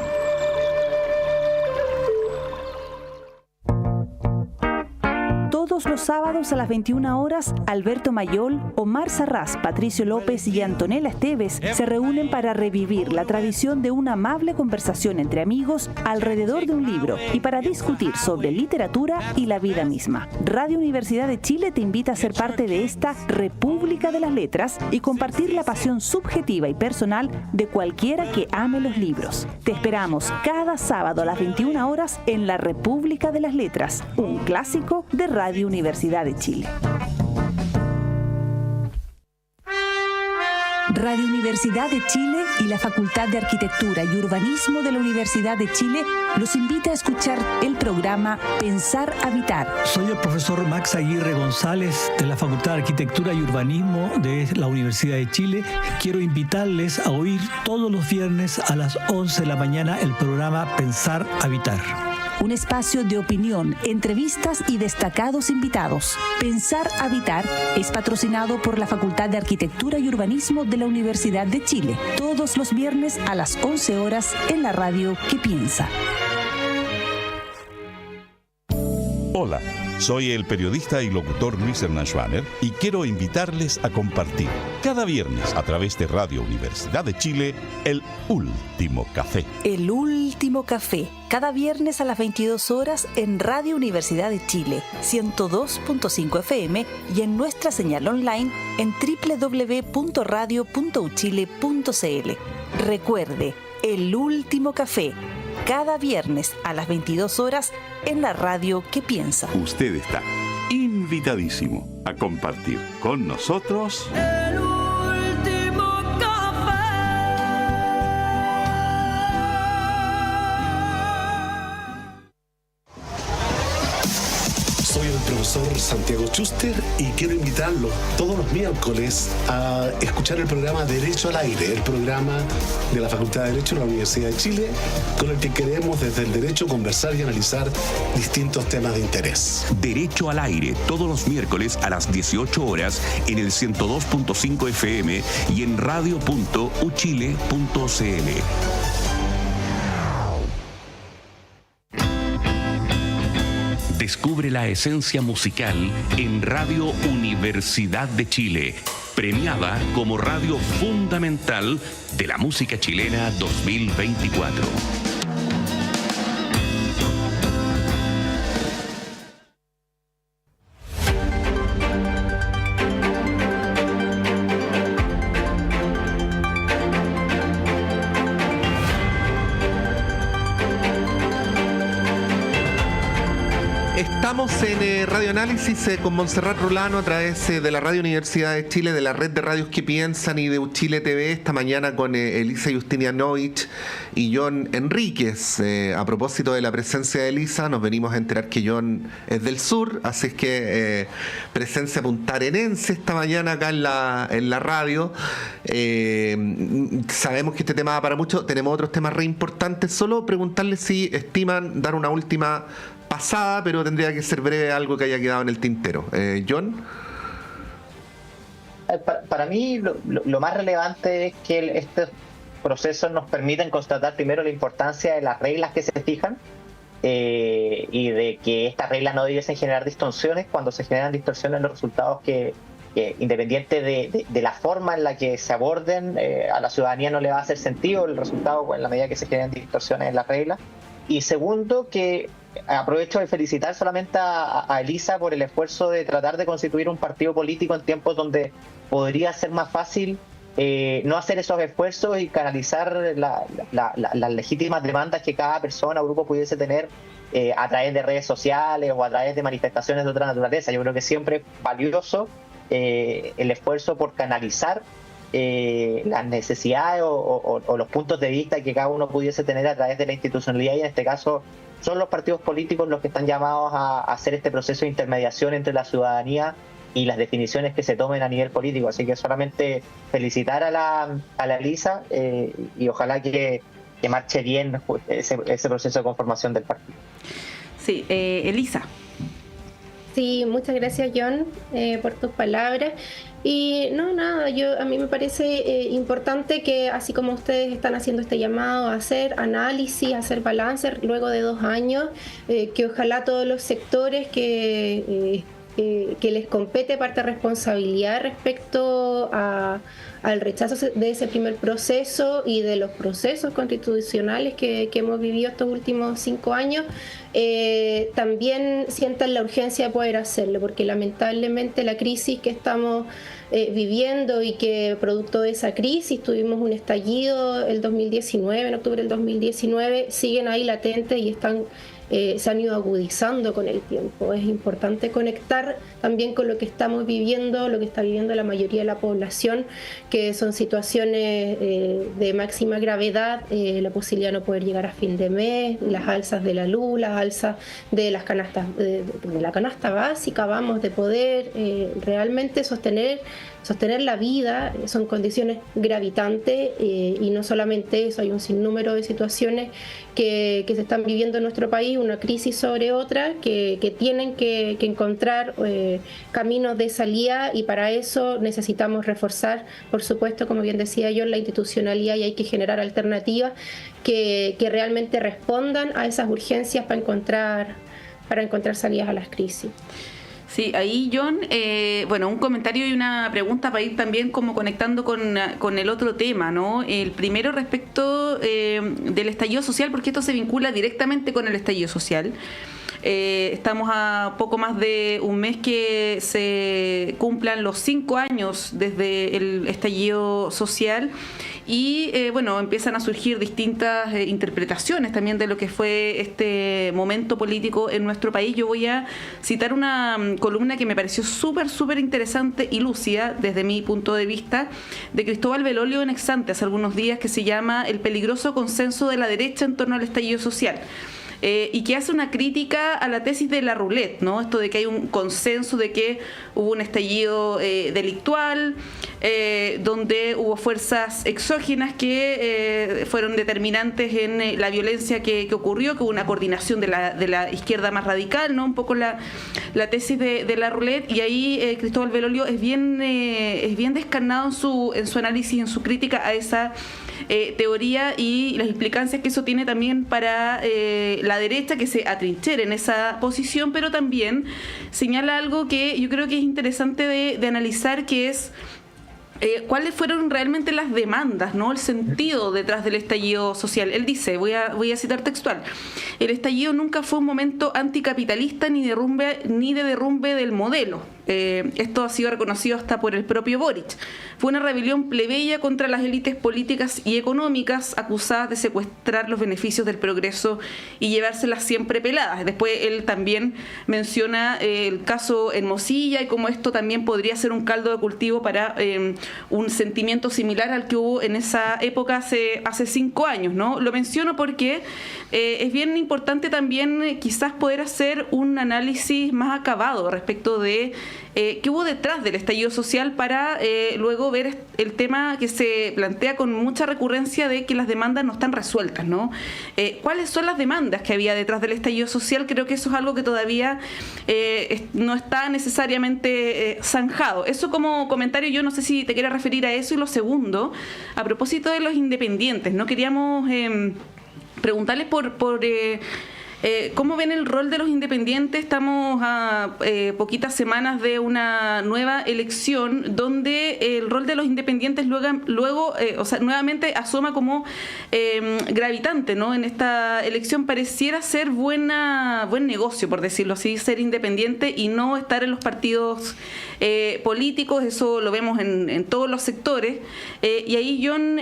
Todos los sábados a las 21 horas, Alberto Mayol, Omar Sarraz, Patricio López y Antonella Esteves se reúnen para revivir la tradición de una amable conversación entre amigos alrededor de un libro y para discutir sobre literatura y la vida misma. Radio Universidad de Chile te invita a ser parte de esta República de las Letras y compartir la pasión subjetiva y personal de cualquiera que ame los libros. Te esperamos cada sábado a las 21 horas en la República de las Letras, un clásico de Radio Universidad de Chile. Radio Universidad de Chile y la Facultad de Arquitectura y Urbanismo de la Universidad de Chile los invita a escuchar el programa Pensar Habitar. Soy el profesor Max Aguirre González de la Facultad de Arquitectura y Urbanismo de la Universidad de Chile. Quiero invitarles a oír todos los viernes a las 11 de la mañana el programa Pensar Habitar. Un espacio de opinión, entrevistas y destacados invitados. Pensar Habitar es patrocinado por la Facultad de Arquitectura y Urbanismo de la Universidad de Chile. Todos los viernes a las 11 horas en la radio que piensa. Hola, Soy el periodista y locutor Luis Hernán Schwaner y quiero invitarles a compartir cada viernes a través de Radio Universidad de Chile el Último Café. El Último Café, cada viernes a las 22 horas en Radio Universidad de Chile, 102.5 FM y en nuestra señal online en www.radio.uchile.cl. Recuerde, El Último Café, cada viernes a las 22 horas en la radio que piensa. Usted está invitadísimo a compartir con nosotros El Último Café. Soy el profesor Santiago Schuster y quiero invitarlos todos los miércoles a escuchar el programa Derecho al Aire, el programa de la Facultad de Derecho de la Universidad de Chile, con el que queremos desde el derecho conversar y analizar distintos temas de interés. Derecho al Aire, todos los miércoles a las 18 horas en el 102.5 FM y en radio.uchile.cl. Descubre la esencia musical en Radio Universidad de Chile, premiada como radio fundamental de la música chilena 2024. Estamos en Radio Análisis con Montserrat Rolano a través de la Radio Universidad de Chile, de la red de radios que piensan y de Uchile TV, esta mañana con Elisa Justinianovich y John Enríquez. A propósito de la presencia de Elisa, nos venimos a enterar que John es del sur, así es que presencia puntarenense esta mañana acá en la radio. Sabemos que este tema va para mucho, tenemos otros temas re importantes. Solo preguntarle si estiman dar una última pasada, pero tendría que ser breve, algo que haya quedado en el tintero. John. Para mí lo más relevante es que estos procesos nos permiten constatar primero la importancia de las reglas que se fijan y de que estas reglas no debiesen generar distorsiones. Cuando se generan distorsiones, los resultados que independiente de la forma en la que se aborden, a la ciudadanía no le va a hacer sentido el resultado en la medida que se generen distorsiones en las reglas. Y segundo, que aprovecho de felicitar solamente a Elisa por el esfuerzo de tratar de constituir un partido político en tiempos donde podría ser más fácil no hacer esos esfuerzos y canalizar las legítimas demandas que cada persona o grupo pudiese tener a través de redes sociales o a través de manifestaciones de otra naturaleza. Yo creo que siempre es valioso el esfuerzo por canalizar las necesidades o los puntos de vista que cada uno pudiese tener a través de la institucionalidad, y en este caso son los partidos políticos los que están llamados a hacer este proceso de intermediación entre la ciudadanía y las definiciones que se tomen a nivel político. Así que solamente felicitar a la Elisa y ojalá que marche bien ese proceso de conformación del partido. Sí, Elisa. Sí, muchas gracias, John, por tus palabras. Y a mí me parece importante que, así como ustedes están haciendo este llamado a hacer análisis, a hacer balance luego de 2 años, que ojalá todos los sectores que les compete parte de responsabilidad respecto al rechazo de ese primer proceso y de los procesos constitucionales que hemos vivido estos últimos 5 años, también sientan la urgencia de poder hacerlo, porque lamentablemente la crisis que estamos viviendo y que producto de esa crisis tuvimos un estallido en octubre del 2019, siguen ahí latentes y se han ido agudizando con el tiempo. Es importante conectar también con lo que estamos viviendo, lo que está viviendo la mayoría de la población, que son situaciones de máxima gravedad, la posibilidad de no poder llegar a fin de mes, las alzas de la luz, las alzas de las canastas, de la canasta básica, de poder realmente sostener la vida. Son condiciones gravitantes y no solamente eso, hay un sinnúmero de situaciones que se están viviendo en nuestro país, una crisis sobre otra, que tienen que encontrar caminos de salida, y para eso necesitamos reforzar, por supuesto, como bien decía yo, la institucionalidad, y hay que generar alternativas que realmente respondan a esas urgencias para encontrar para encontrar salidas a las crisis. Sí, ahí John, bueno, un comentario y una pregunta para ir también como conectando con el otro tema, ¿no? El primero respecto del estallido social, porque esto se vincula directamente con el estallido social. Estamos a poco más de un mes que se cumplan los 5 años desde el estallido social y bueno, empiezan a surgir distintas interpretaciones también de lo que fue este momento político en nuestro país. Yo voy a citar una columna que me pareció súper interesante y lúcida desde mi punto de vista de Cristóbal Belolio en Exante hace algunos días, que se llama El peligroso consenso de la derecha en torno al estallido social. Y que hace una crítica a la tesis de la roulette, ¿no? Esto de que hay un consenso de que hubo un estallido delictual, donde hubo fuerzas exógenas que fueron determinantes en la violencia que ocurrió, que hubo una coordinación de la izquierda más radical, ¿no? Un poco la tesis de la roulette, y ahí Cristóbal Belolio es bien descarnado en su análisis, en su crítica a esa teoría y las implicancias que eso tiene también para la derecha, que se atrinchera en esa posición, pero también señala algo que yo creo que es interesante de analizar, que es cuáles fueron realmente las demandas, ¿no? El sentido detrás del estallido social. Él dice, voy a citar textual: el estallido nunca fue un momento anticapitalista ni de derrumbe del modelo. Esto ha sido reconocido hasta por el propio Boric. Fue una rebelión plebeya contra las élites políticas y económicas acusadas de secuestrar los beneficios del progreso y llevárselas siempre peladas. Después él también menciona el caso Hermosilla y cómo esto también podría ser un caldo de cultivo para un sentimiento similar al que hubo en esa época hace 5 años, ¿no? Lo menciono porque es bien importante también quizás poder hacer un análisis más acabado respecto de qué hubo detrás del estallido social para luego ver el tema que se plantea con mucha recurrencia de que las demandas no están resueltas, ¿no? ¿Cuáles son las demandas que había detrás del estallido social? Creo que eso es algo que todavía no está necesariamente zanjado. Eso como comentario, yo no sé si te quieres referir a eso. Y lo segundo, a propósito de los independientes, ¿no? Queríamos preguntarles por ¿cómo ven el rol de los independientes? Estamos a poquitas semanas de una nueva elección donde el rol de los independientes luego nuevamente asoma como gravitante, ¿no? En esta elección pareciera ser buen negocio, por decirlo así, ser independiente y no estar en los partidos políticos. Eso lo vemos en todos los sectores. Y ahí, John,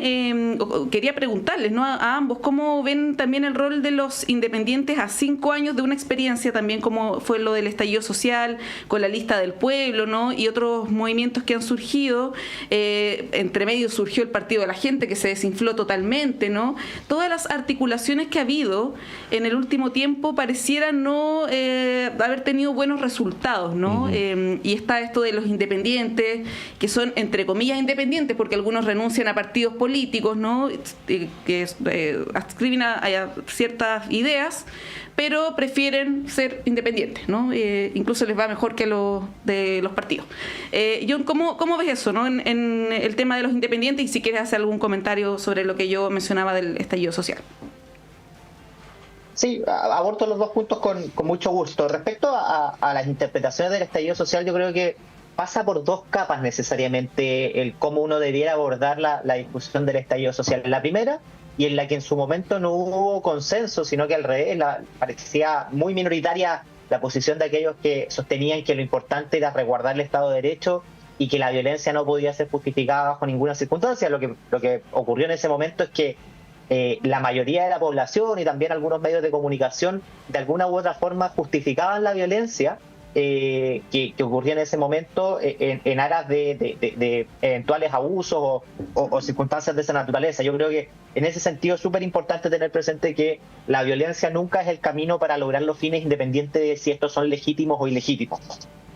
quería preguntarles, ¿no? a ambos, ¿cómo ven también el rol de los independientes a 5 años de una experiencia también como fue lo del estallido social, con la lista del pueblo, ¿no? Y otros movimientos que han surgido? Entre medio surgió el Partido de la Gente, que se desinfló totalmente, ¿no? Todas las articulaciones que ha habido en el último tiempo parecieran no haber tenido buenos resultados, ¿no? Y está esto de los independientes, que son entre comillas independientes porque algunos renuncian a partidos políticos, ¿no? Que adscriben a ciertas ideas, pero prefieren ser independientes, ¿no? Incluso les va mejor que los de los partidos. John, ¿cómo ves eso, ¿no? En el tema de los independientes, y si quieres hacer algún comentario sobre lo que yo mencionaba del estallido social. Sí, abordo los dos puntos con mucho gusto. Respecto a las interpretaciones del estallido social, yo creo que pasa por 2 capas necesariamente el cómo uno debiera abordar la discusión del estallido social. La primera, y en la que en su momento no hubo consenso, sino que al revés, parecía muy minoritaria la posición de aquellos que sostenían que lo importante era resguardar el Estado de Derecho y que la violencia no podía ser justificada bajo ninguna circunstancia. Lo que ocurrió en ese momento es que la mayoría de la población y también algunos medios de comunicación de alguna u otra forma justificaban la violencia que ocurría en ese momento en aras de eventuales abusos o circunstancias de esa naturaleza. Yo creo que en ese sentido es súper importante tener presente que la violencia nunca es el camino para lograr los fines, independiente de si estos son legítimos o ilegítimos.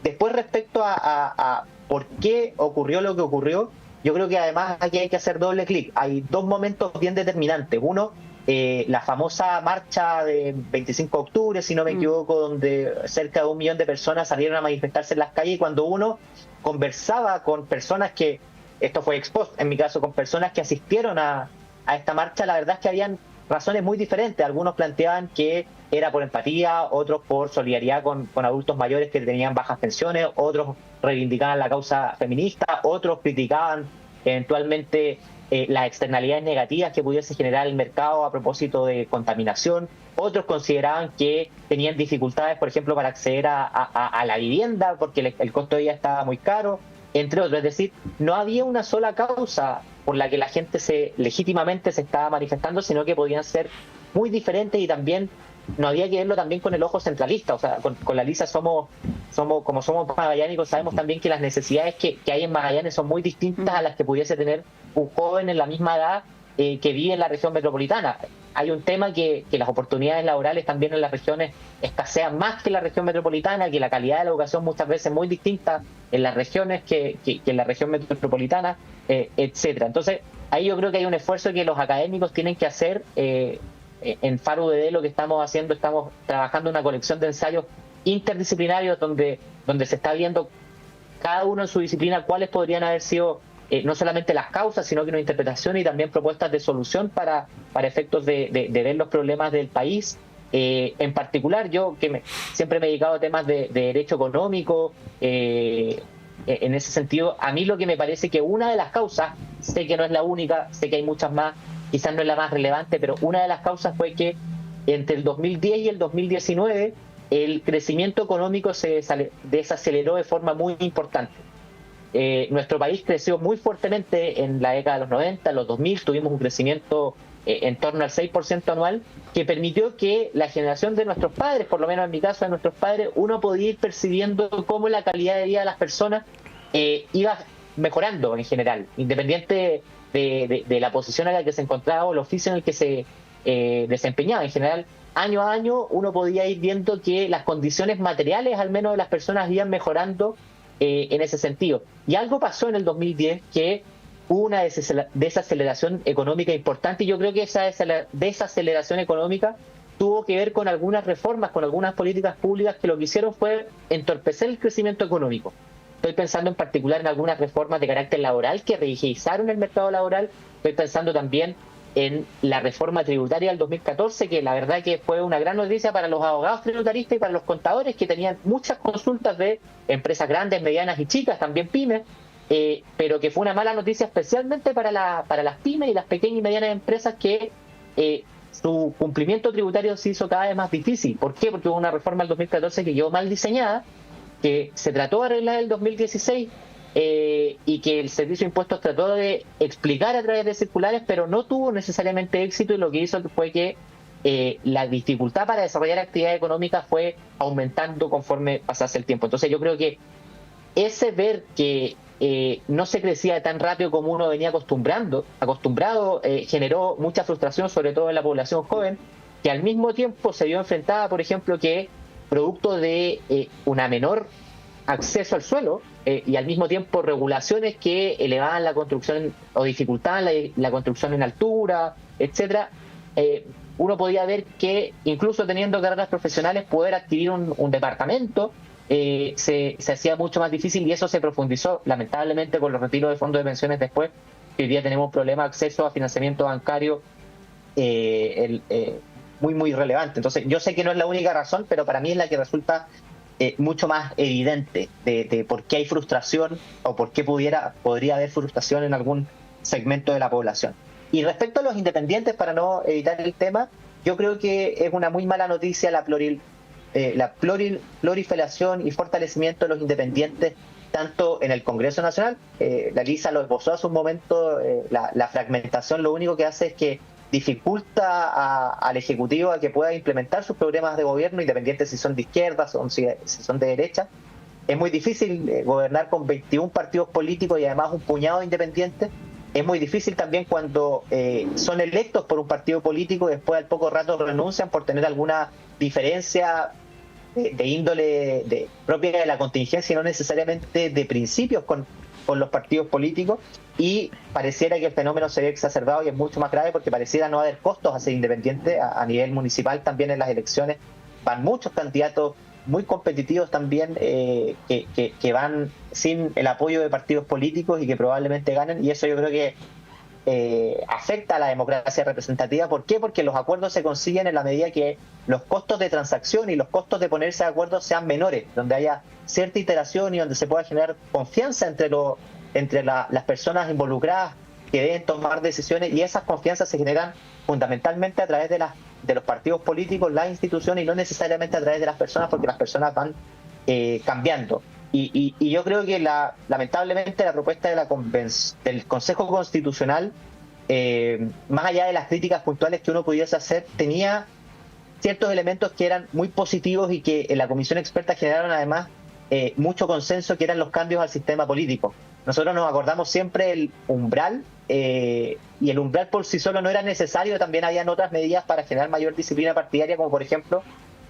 Después, respecto a por qué ocurrió lo que ocurrió, yo creo que además aquí hay que hacer doble clic. Hay 2 momentos bien determinantes. Uno, la famosa marcha de 25 de octubre, si no me equivoco, donde cerca de 1 millón de personas salieron a manifestarse en las calles, y cuando uno conversaba con personas que, esto fue ex post, en mi caso, con personas que asistieron a esta marcha, la verdad es que habían razones muy diferentes. Algunos planteaban que era por empatía, otros por solidaridad con adultos mayores que tenían bajas pensiones, otros reivindicaban la causa feminista, otros criticaban eventualmente las externalidades negativas que pudiese generar el mercado a propósito de contaminación. Otros consideraban que tenían dificultades, por ejemplo, para acceder a la vivienda porque el costo de ella estaba muy caro, entre otros. Es decir, no había una sola causa por la que la gente legítimamente se estaba manifestando, sino que podían ser muy diferentes, y también no había que verlo también con el ojo centralista. O sea, con la Lisa como somos magallánicos, sabemos también que las necesidades que hay en Magallanes son muy distintas a las que pudiese tener un joven en la misma edad que vive en la región metropolitana. Hay un tema que las oportunidades laborales también en las regiones escasean más que en la región metropolitana, que la calidad de la educación muchas veces es muy distinta en las regiones que en la región metropolitana, etcétera. Entonces, ahí yo creo que hay un esfuerzo que los académicos tienen que hacer. En Faro UDD lo que estamos haciendo, estamos trabajando una colección de ensayos interdisciplinarios donde se está viendo cada uno en su disciplina cuáles podrían haber sido no solamente las causas, sino que una interpretación y también propuestas de solución para efectos de ver los problemas del país. En particular, yo siempre me he dedicado a temas de derecho económico, en ese sentido, a mí lo que me parece que una de las causas, sé que no es la única, sé que hay muchas más, quizás no es la más relevante, pero una de las causas fue que entre el 2010 y el 2019 el crecimiento económico se desaceleró de forma muy importante. Nuestro país creció muy fuertemente en la década de los 90, en los 2000 tuvimos un crecimiento en torno al 6% anual, que permitió que la generación de nuestros padres, por lo menos en mi caso de nuestros padres, uno podía ir percibiendo cómo la calidad de vida de las personas iba mejorando en general, independiente de la posición en la que se encontraba o el oficio en el que se desempeñaba. En general, año a año uno podía ir viendo que las condiciones materiales, al menos de las personas, iban mejorando en ese sentido. Y algo pasó en el 2010 que hubo una desaceleración económica importante, y yo creo que esa desaceleración económica tuvo que ver con algunas reformas, con algunas políticas públicas que lo que hicieron fue entorpecer el crecimiento económico. Estoy pensando en particular en algunas reformas de carácter laboral que rigidizaron el mercado laboral. Estoy pensando también en la reforma tributaria del 2014, que la verdad que fue una gran noticia para los abogados tributaristas y para los contadores, que tenían muchas consultas de empresas grandes, medianas y chicas, también pymes, pero que fue una mala noticia especialmente para las pymes y las pequeñas y medianas empresas, que su cumplimiento tributario se hizo cada vez más difícil. ¿Por qué? Porque hubo una reforma del 2014 que quedó mal diseñada, que se trató de arreglar en el 2016 y que el Servicio de Impuestos trató de explicar a través de circulares, pero no tuvo necesariamente éxito, y lo que hizo fue que la dificultad para desarrollar actividad económica fue aumentando conforme pasase el tiempo. Entonces yo creo que ese ver que no se crecía tan rápido como uno venía acostumbrado, generó mucha frustración, sobre todo en la población joven, que al mismo tiempo se vio enfrentada, por ejemplo, que producto de una menor acceso al suelo y al mismo tiempo regulaciones que elevaban la construcción o dificultaban la construcción en altura, etcétera, uno podía ver que incluso teniendo carreras profesionales, poder adquirir un departamento se hacía mucho más difícil, y eso se profundizó lamentablemente con los retiros de fondos de pensiones después, que hoy día tenemos un problema de acceso a financiamiento bancario muy muy relevante. Entonces yo sé que no es la única razón, pero para mí es la que resulta mucho más evidente de por qué hay frustración, o por qué podría haber frustración en algún segmento de la población. Y respecto a los independientes, para no evitar el tema, yo creo que es una muy mala noticia la proliferación y fortalecimiento de los independientes, tanto en el Congreso Nacional. La Lisa lo esbozó hace un momento, la fragmentación lo único que hace es que dificulta al Ejecutivo a que pueda implementar sus programas de gobierno, independientes si son de izquierda o si son de derecha. Es muy difícil gobernar con 21 partidos políticos y además un puñado de independientes. Es muy difícil también cuando son electos por un partido político y después al poco rato renuncian por tener alguna diferencia de índole propia de la contingencia y no necesariamente de principios con los partidos políticos. Y pareciera que el fenómeno se ve exacerbado y es mucho más grave porque pareciera no haber costos a ser independiente. A nivel municipal también en las elecciones van muchos candidatos muy competitivos también que van sin el apoyo de partidos políticos y que probablemente ganen, y eso yo creo que afecta a la democracia representativa. ¿Por qué? Porque los acuerdos se consiguen en la medida que los costos de transacción y los costos de ponerse de acuerdo sean menores, donde haya cierta iteración y donde se pueda generar confianza entre las personas involucradas que deben tomar decisiones, y esas confianzas se generan fundamentalmente a través de los partidos políticos, las instituciones, y no necesariamente a través de las personas, porque las personas van cambiando. Y yo creo que lamentablemente la propuesta del Consejo Constitucional, más allá de las críticas puntuales que uno pudiese hacer, tenía ciertos elementos que eran muy positivos y que en la comisión experta generaron además mucho consenso, que eran los cambios al sistema político. Nosotros nos acordamos siempre el umbral, y el umbral por sí solo no era necesario, también habían otras medidas para generar mayor disciplina partidaria, como por ejemplo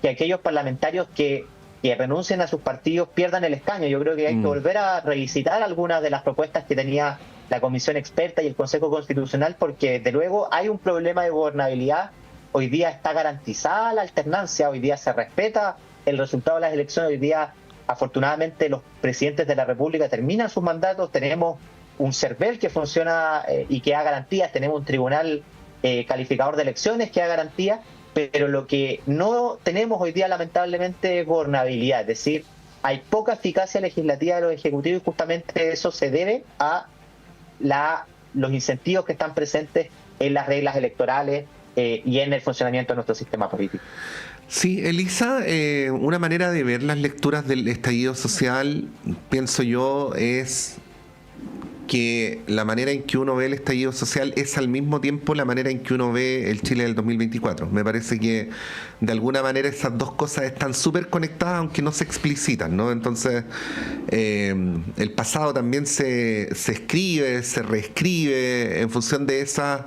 que aquellos parlamentarios que renuncien a sus partidos pierdan el escaño. Yo creo que hay que volver a revisitar algunas de las propuestas que tenía la comisión experta y el Consejo Constitucional, porque de luego hay un problema de gobernabilidad. Hoy día está garantizada la alternancia, hoy día se respeta el resultado de las elecciones, hoy día afortunadamente los presidentes de la República terminan sus mandatos, tenemos un CERVEL que funciona y que da garantías, tenemos un tribunal calificador de elecciones que da garantías, pero lo que no tenemos hoy día lamentablemente es gobernabilidad, es decir, hay poca eficacia legislativa de los ejecutivos, y justamente eso se debe a los incentivos que están presentes en las reglas electorales y en el funcionamiento de nuestro sistema político. Sí, Elisa, una manera de ver las lecturas del estallido social, pienso yo, es que la manera en que uno ve el estallido social es al mismo tiempo la manera en que uno ve el Chile del 2024. Me parece que de alguna manera esas dos cosas están súper conectadas, aunque no se explicitan, ¿no? Entonces, el pasado también se escribe, se reescribe en función de esas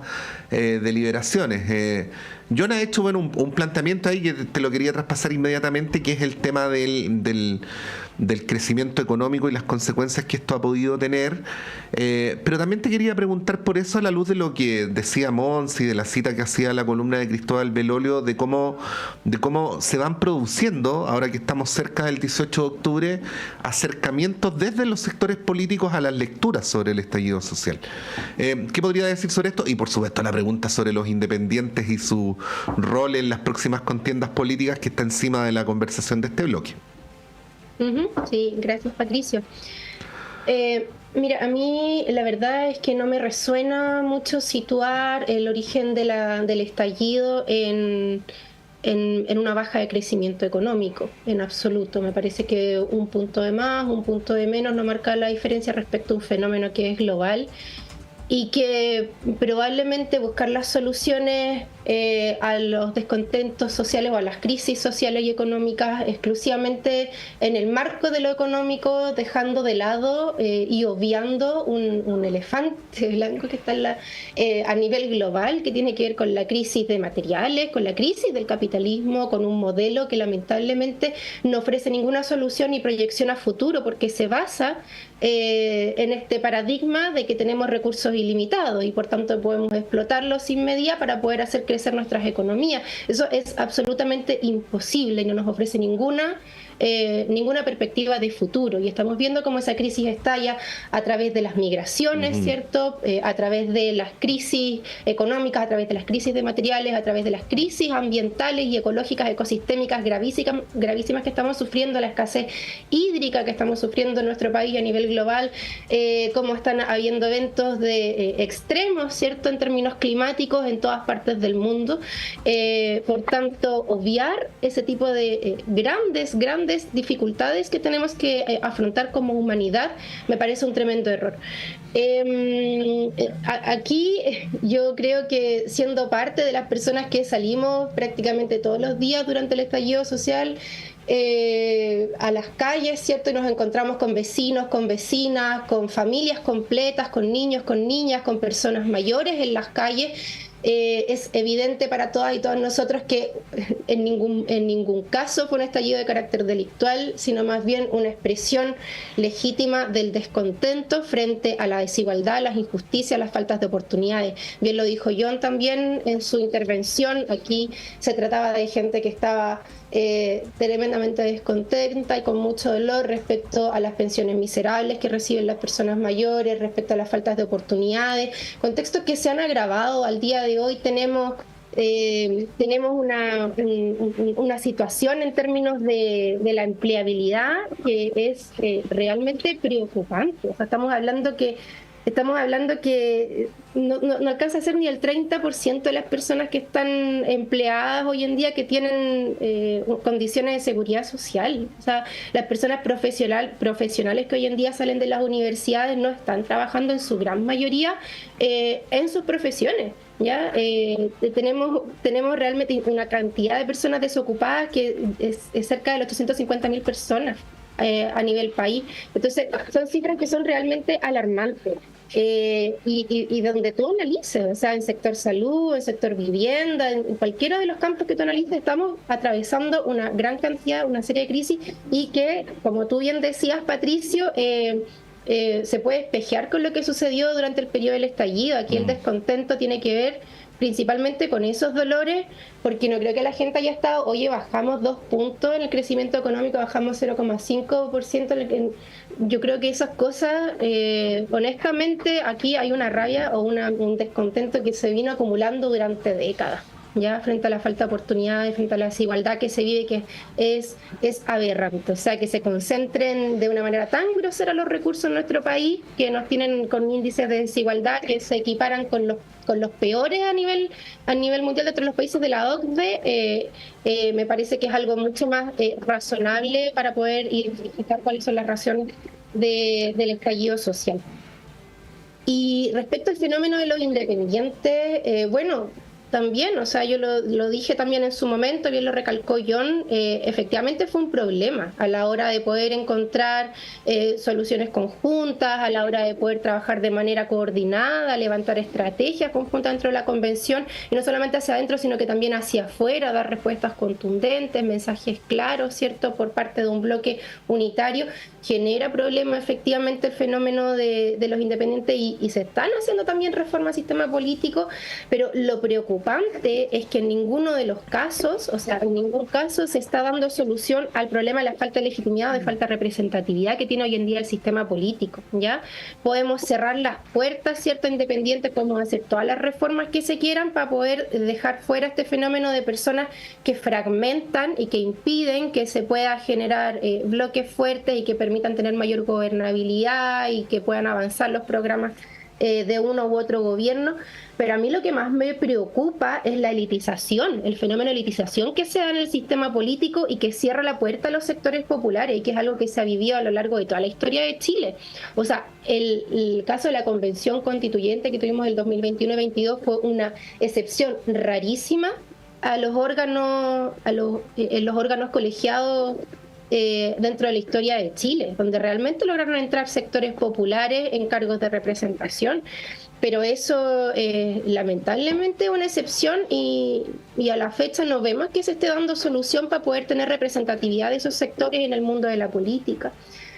deliberaciones. John ha hecho un planteamiento ahí que te lo quería traspasar inmediatamente, que es el tema del crecimiento económico y las consecuencias que esto ha podido tener, pero también te quería preguntar por eso, a la luz de lo que decía Mons y de la cita que hacía la columna de Cristóbal Belolio, de cómo se van produciendo, ahora que estamos cerca del 18 de octubre, acercamientos desde los sectores políticos a las lecturas sobre el estallido social. ¿Qué podría decir sobre esto? Y por supuesto la pregunta sobre los independientes y su rol en las próximas contiendas políticas, que está encima de la conversación de este bloque. Sí, gracias, Patricio. Mira, a mí la verdad es que no me resuena mucho situar el origen del estallido en una baja de crecimiento económico, en absoluto. Me parece que un punto de más, un punto de menos no marca la diferencia respecto a un fenómeno que es global y que probablemente buscar las soluciones a los descontentos sociales o a las crisis sociales y económicas exclusivamente en el marco de lo económico, dejando de lado y obviando un elefante blanco que está a nivel global, que tiene que ver con la crisis de materiales, con la crisis del capitalismo, con un modelo que lamentablemente no ofrece ninguna solución ni proyección a futuro, porque se basa en este paradigma de que tenemos recursos ilimitados y por tanto podemos explotarlos sin medida para poder hacer crecer nuestras economías. Eso es absolutamente imposible y no nos ofrece ninguna perspectiva de futuro, y estamos viendo cómo esa crisis estalla a través de las migraciones, ¿cierto? A través de las crisis económicas, a través de las crisis de materiales, a través de las crisis ambientales y ecológicas, ecosistémicas gravísimas que estamos sufriendo, la escasez hídrica que estamos sufriendo en nuestro país a nivel global, cómo están habiendo eventos de extremos, ¿cierto?, en términos climáticos en todas partes del mundo. Por tanto, obviar ese tipo de grandes dificultades que tenemos que afrontar como humanidad me parece un tremendo error. Aquí yo creo que, siendo parte de las personas que salimos prácticamente todos los días durante el estallido social a las calles, ¿cierto?, y nos encontramos con vecinos, con vecinas, con familias completas, con niños, con niñas, con personas mayores en las calles, es evidente para todas y todos nosotros que en ningún caso fue un estallido de carácter delictual, sino más bien una expresión legítima del descontento frente a la desigualdad, las injusticias, las faltas de oportunidades. Bien lo dijo John también en su intervención. Aquí se trataba de gente que estaba tremendamente descontenta y con mucho dolor respecto a las pensiones miserables que reciben las personas mayores, respecto a las faltas de oportunidades, contextos que se han agravado. Al día de hoy tenemos una situación en términos de la empleabilidad que es realmente preocupante. O sea, estamos hablando que no alcanza a ser ni el 30% de las personas que están empleadas hoy en día que tienen condiciones de seguridad social. O sea, las personas profesionales que hoy en día salen de las universidades no están trabajando en su gran mayoría en sus profesiones. ¿Ya? Tenemos realmente una cantidad de personas desocupadas que es cerca de los 250.000 personas a nivel país. Entonces, son cifras que son realmente alarmantes. Y donde tú analices, o sea, en sector salud, en sector vivienda, en cualquiera de los campos que tú analices, estamos atravesando una gran cantidad, una serie de crisis y que, como tú bien decías, Patricio, se puede espejear con lo que sucedió durante el periodo del estallido. Aquí el descontento tiene que ver principalmente con esos dolores, porque no creo que la gente haya estado, oye, bajamos 2 puntos en el crecimiento económico, bajamos 0,5%. Yo creo que esas cosas, honestamente, aquí hay una rabia o un descontento que se vino acumulando durante décadas, ya frente a la falta de oportunidades, frente a la desigualdad que se vive, que es aberrante. O sea, que se concentren de una manera tan grosera los recursos en nuestro país, que nos tienen con índices de desigualdad que se equiparan con los peores a nivel mundial de todos los países de la OCDE. Me parece que es algo mucho más razonable para poder identificar cuáles son las razones del estallido social. Y respecto al fenómeno de los independientes, bueno, también, o sea, yo lo dije también en su momento, bien lo recalcó John, efectivamente fue un problema a la hora de poder encontrar soluciones conjuntas, a la hora de poder trabajar de manera coordinada, levantar estrategias conjuntas dentro de la convención, y no solamente hacia adentro, sino que también hacia afuera, dar respuestas contundentes, mensajes claros, ¿cierto?, por parte de un bloque unitario. Genera problema efectivamente el fenómeno de los independientes y se están haciendo también reformas al sistema político, pero lo preocupante es que en ninguno de los casos, o sea, en ningún caso se está dando solución al problema de la falta de legitimidad o de falta de representatividad que tiene hoy en día el sistema político, ¿ya? Podemos cerrar las puertas, ¿cierto?, independientes, podemos hacer todas las reformas que se quieran para poder dejar fuera este fenómeno de personas que fragmentan y que impiden que se pueda generar bloques fuertes y que permitan tener mayor gobernabilidad y que puedan avanzar los programas de uno u otro gobierno. Pero a mí lo que más me preocupa es la elitización, el fenómeno de elitización que se da en el sistema político y que cierra la puerta a los sectores populares, y que es algo que se ha vivido a lo largo de toda la historia de Chile. O sea, el caso de la convención constituyente que tuvimos el 2021-22 fue una excepción rarísima a los órganos colegiados dentro de la historia de Chile, donde realmente lograron entrar sectores populares en cargos de representación. Pero eso lamentablemente es una excepción y a la fecha no vemos que se esté dando solución para poder tener representatividad de esos sectores en el mundo de la política.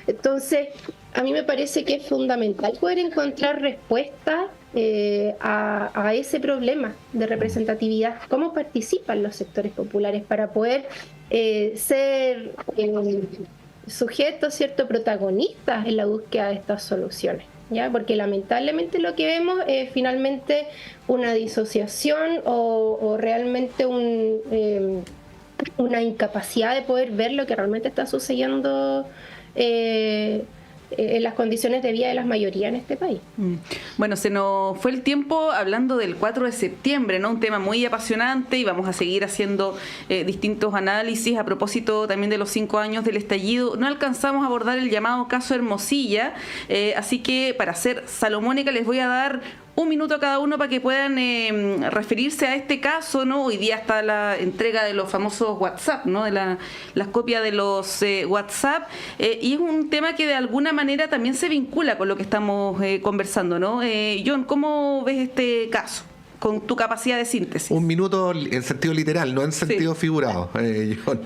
Entonces, a mí me parece que es fundamental poder encontrar respuestas a ese problema de representatividad, cómo participan los sectores populares para poder ser sujetos, ¿cierto?, protagonistas en la búsqueda de estas soluciones, ¿ya? Porque lamentablemente lo que vemos es finalmente una disociación o realmente una incapacidad de poder ver lo que realmente está sucediendo en las condiciones de vida de las mayorías en este país. Bueno, se nos fue el tiempo hablando del 4 de septiembre, ¿no? Un tema muy apasionante, y vamos a seguir haciendo distintos análisis a propósito también de los 5 años del estallido. No alcanzamos a abordar el llamado caso Hermosilla, así que para ser salomónica les voy a dar 1 minuto a cada uno para que puedan referirse a este caso, ¿no? Hoy día está la entrega de los famosos WhatsApp, ¿no? De las copias de los WhatsApp, y es un tema que de alguna manera también se vincula con lo que estamos conversando, ¿no? John, ¿cómo ves este caso? con tu capacidad de síntesis. Un minuto en sentido literal, no en sentido figurado, John.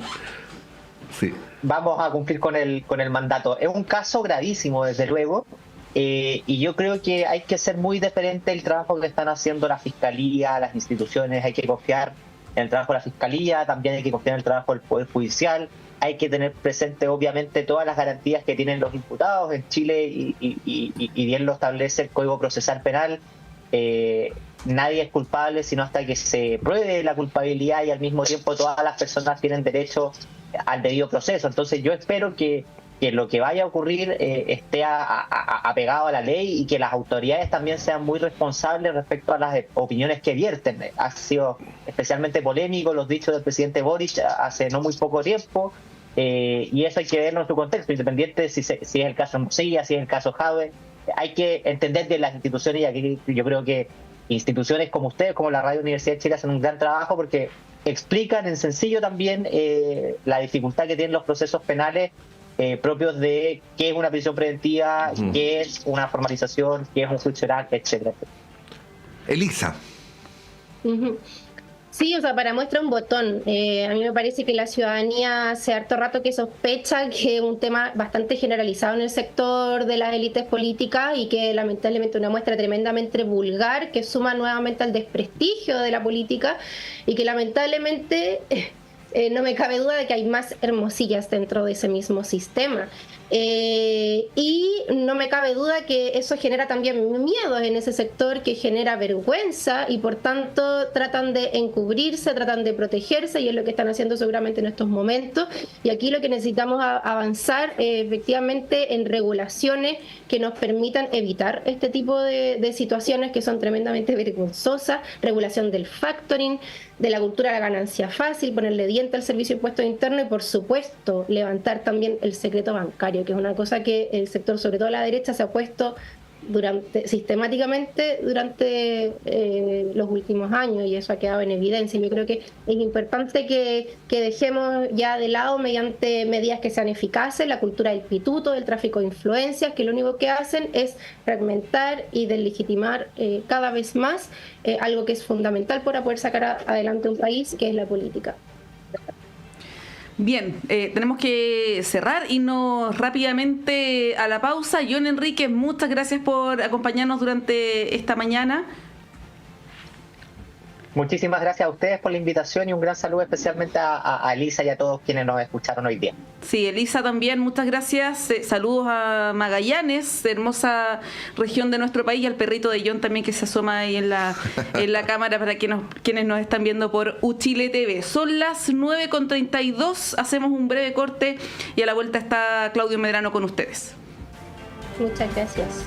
Sí. Vamos a cumplir con el mandato. Es un caso gravísimo, desde luego, y yo creo que hay que ser muy diferente el trabajo que están haciendo la Fiscalía, las instituciones. Hay que confiar en el trabajo de la Fiscalía, también hay que confiar en el trabajo del Poder Judicial. Hay que tener presente, obviamente, todas las garantías que tienen los imputados en Chile y bien lo establece el Código Procesal Penal. Nadie es culpable sino hasta que se pruebe la culpabilidad, y al mismo tiempo todas las personas tienen derecho al debido proceso. Entonces yo espero que lo que vaya a ocurrir esté apegado a la ley, y que las autoridades también sean muy responsables respecto a las opiniones que vierten. Ha sido especialmente polémico los dichos del presidente Boric hace no muy poco tiempo, y eso hay que verlo en su contexto, independiente de si es el caso Mosilla, si es el caso Jadwe. Hay que entender que las instituciones, y aquí yo creo que instituciones como ustedes, como la Radio Universidad de Chile, hacen un gran trabajo porque explican en sencillo también la dificultad que tienen los procesos penales propios de qué es una prisión preventiva, qué es una formalización, qué es un juicio oral, etcétera. Elisa. Sí, o sea, para muestra un botón. A mí me parece que la ciudadanía hace harto rato que sospecha que es un tema bastante generalizado en el sector de las élites políticas, y que lamentablemente una muestra tremendamente vulgar que suma nuevamente al desprestigio de la política, y que lamentablemente no me cabe duda de que hay más Hermosillas dentro de ese mismo sistema. Y no me cabe duda que eso genera también miedos en ese sector, que genera vergüenza, y por tanto tratan de encubrirse, tratan de protegerse, y es lo que están haciendo seguramente en estos momentos. Y aquí lo que necesitamos avanzar efectivamente en regulaciones que nos permitan evitar este tipo de situaciones que son tremendamente vergonzosas. Regulación del factoring, de la cultura de la ganancia fácil, ponerle diente al servicio de impuestos internos, y por supuesto levantar también el secreto bancario, que es una cosa que el sector, sobre todo la derecha, se ha puesto sistemáticamente durante los últimos años, y eso ha quedado en evidencia. Yo creo que es importante que dejemos ya de lado, mediante medidas que sean eficaces, la cultura del pituto, del tráfico de influencias, que lo único que hacen es fragmentar y deslegitimar cada vez más algo que es fundamental para poder sacar adelante un país, que es la política. Bien, tenemos que cerrar, irnos rápidamente a la pausa. John Enríquez, muchas gracias por acompañarnos durante esta mañana. Muchísimas gracias a ustedes por la invitación, y un gran saludo especialmente a Elisa y a todos quienes nos escucharon hoy día. Sí, Elisa también, muchas gracias. Saludos a Magallanes, hermosa región de nuestro país, y al perrito de John también, que se asoma ahí en la cámara para quienes nos están viendo por Uchile TV. Son las 9:32, hacemos un breve corte y a la vuelta está Claudio Medrano con ustedes. Muchas gracias.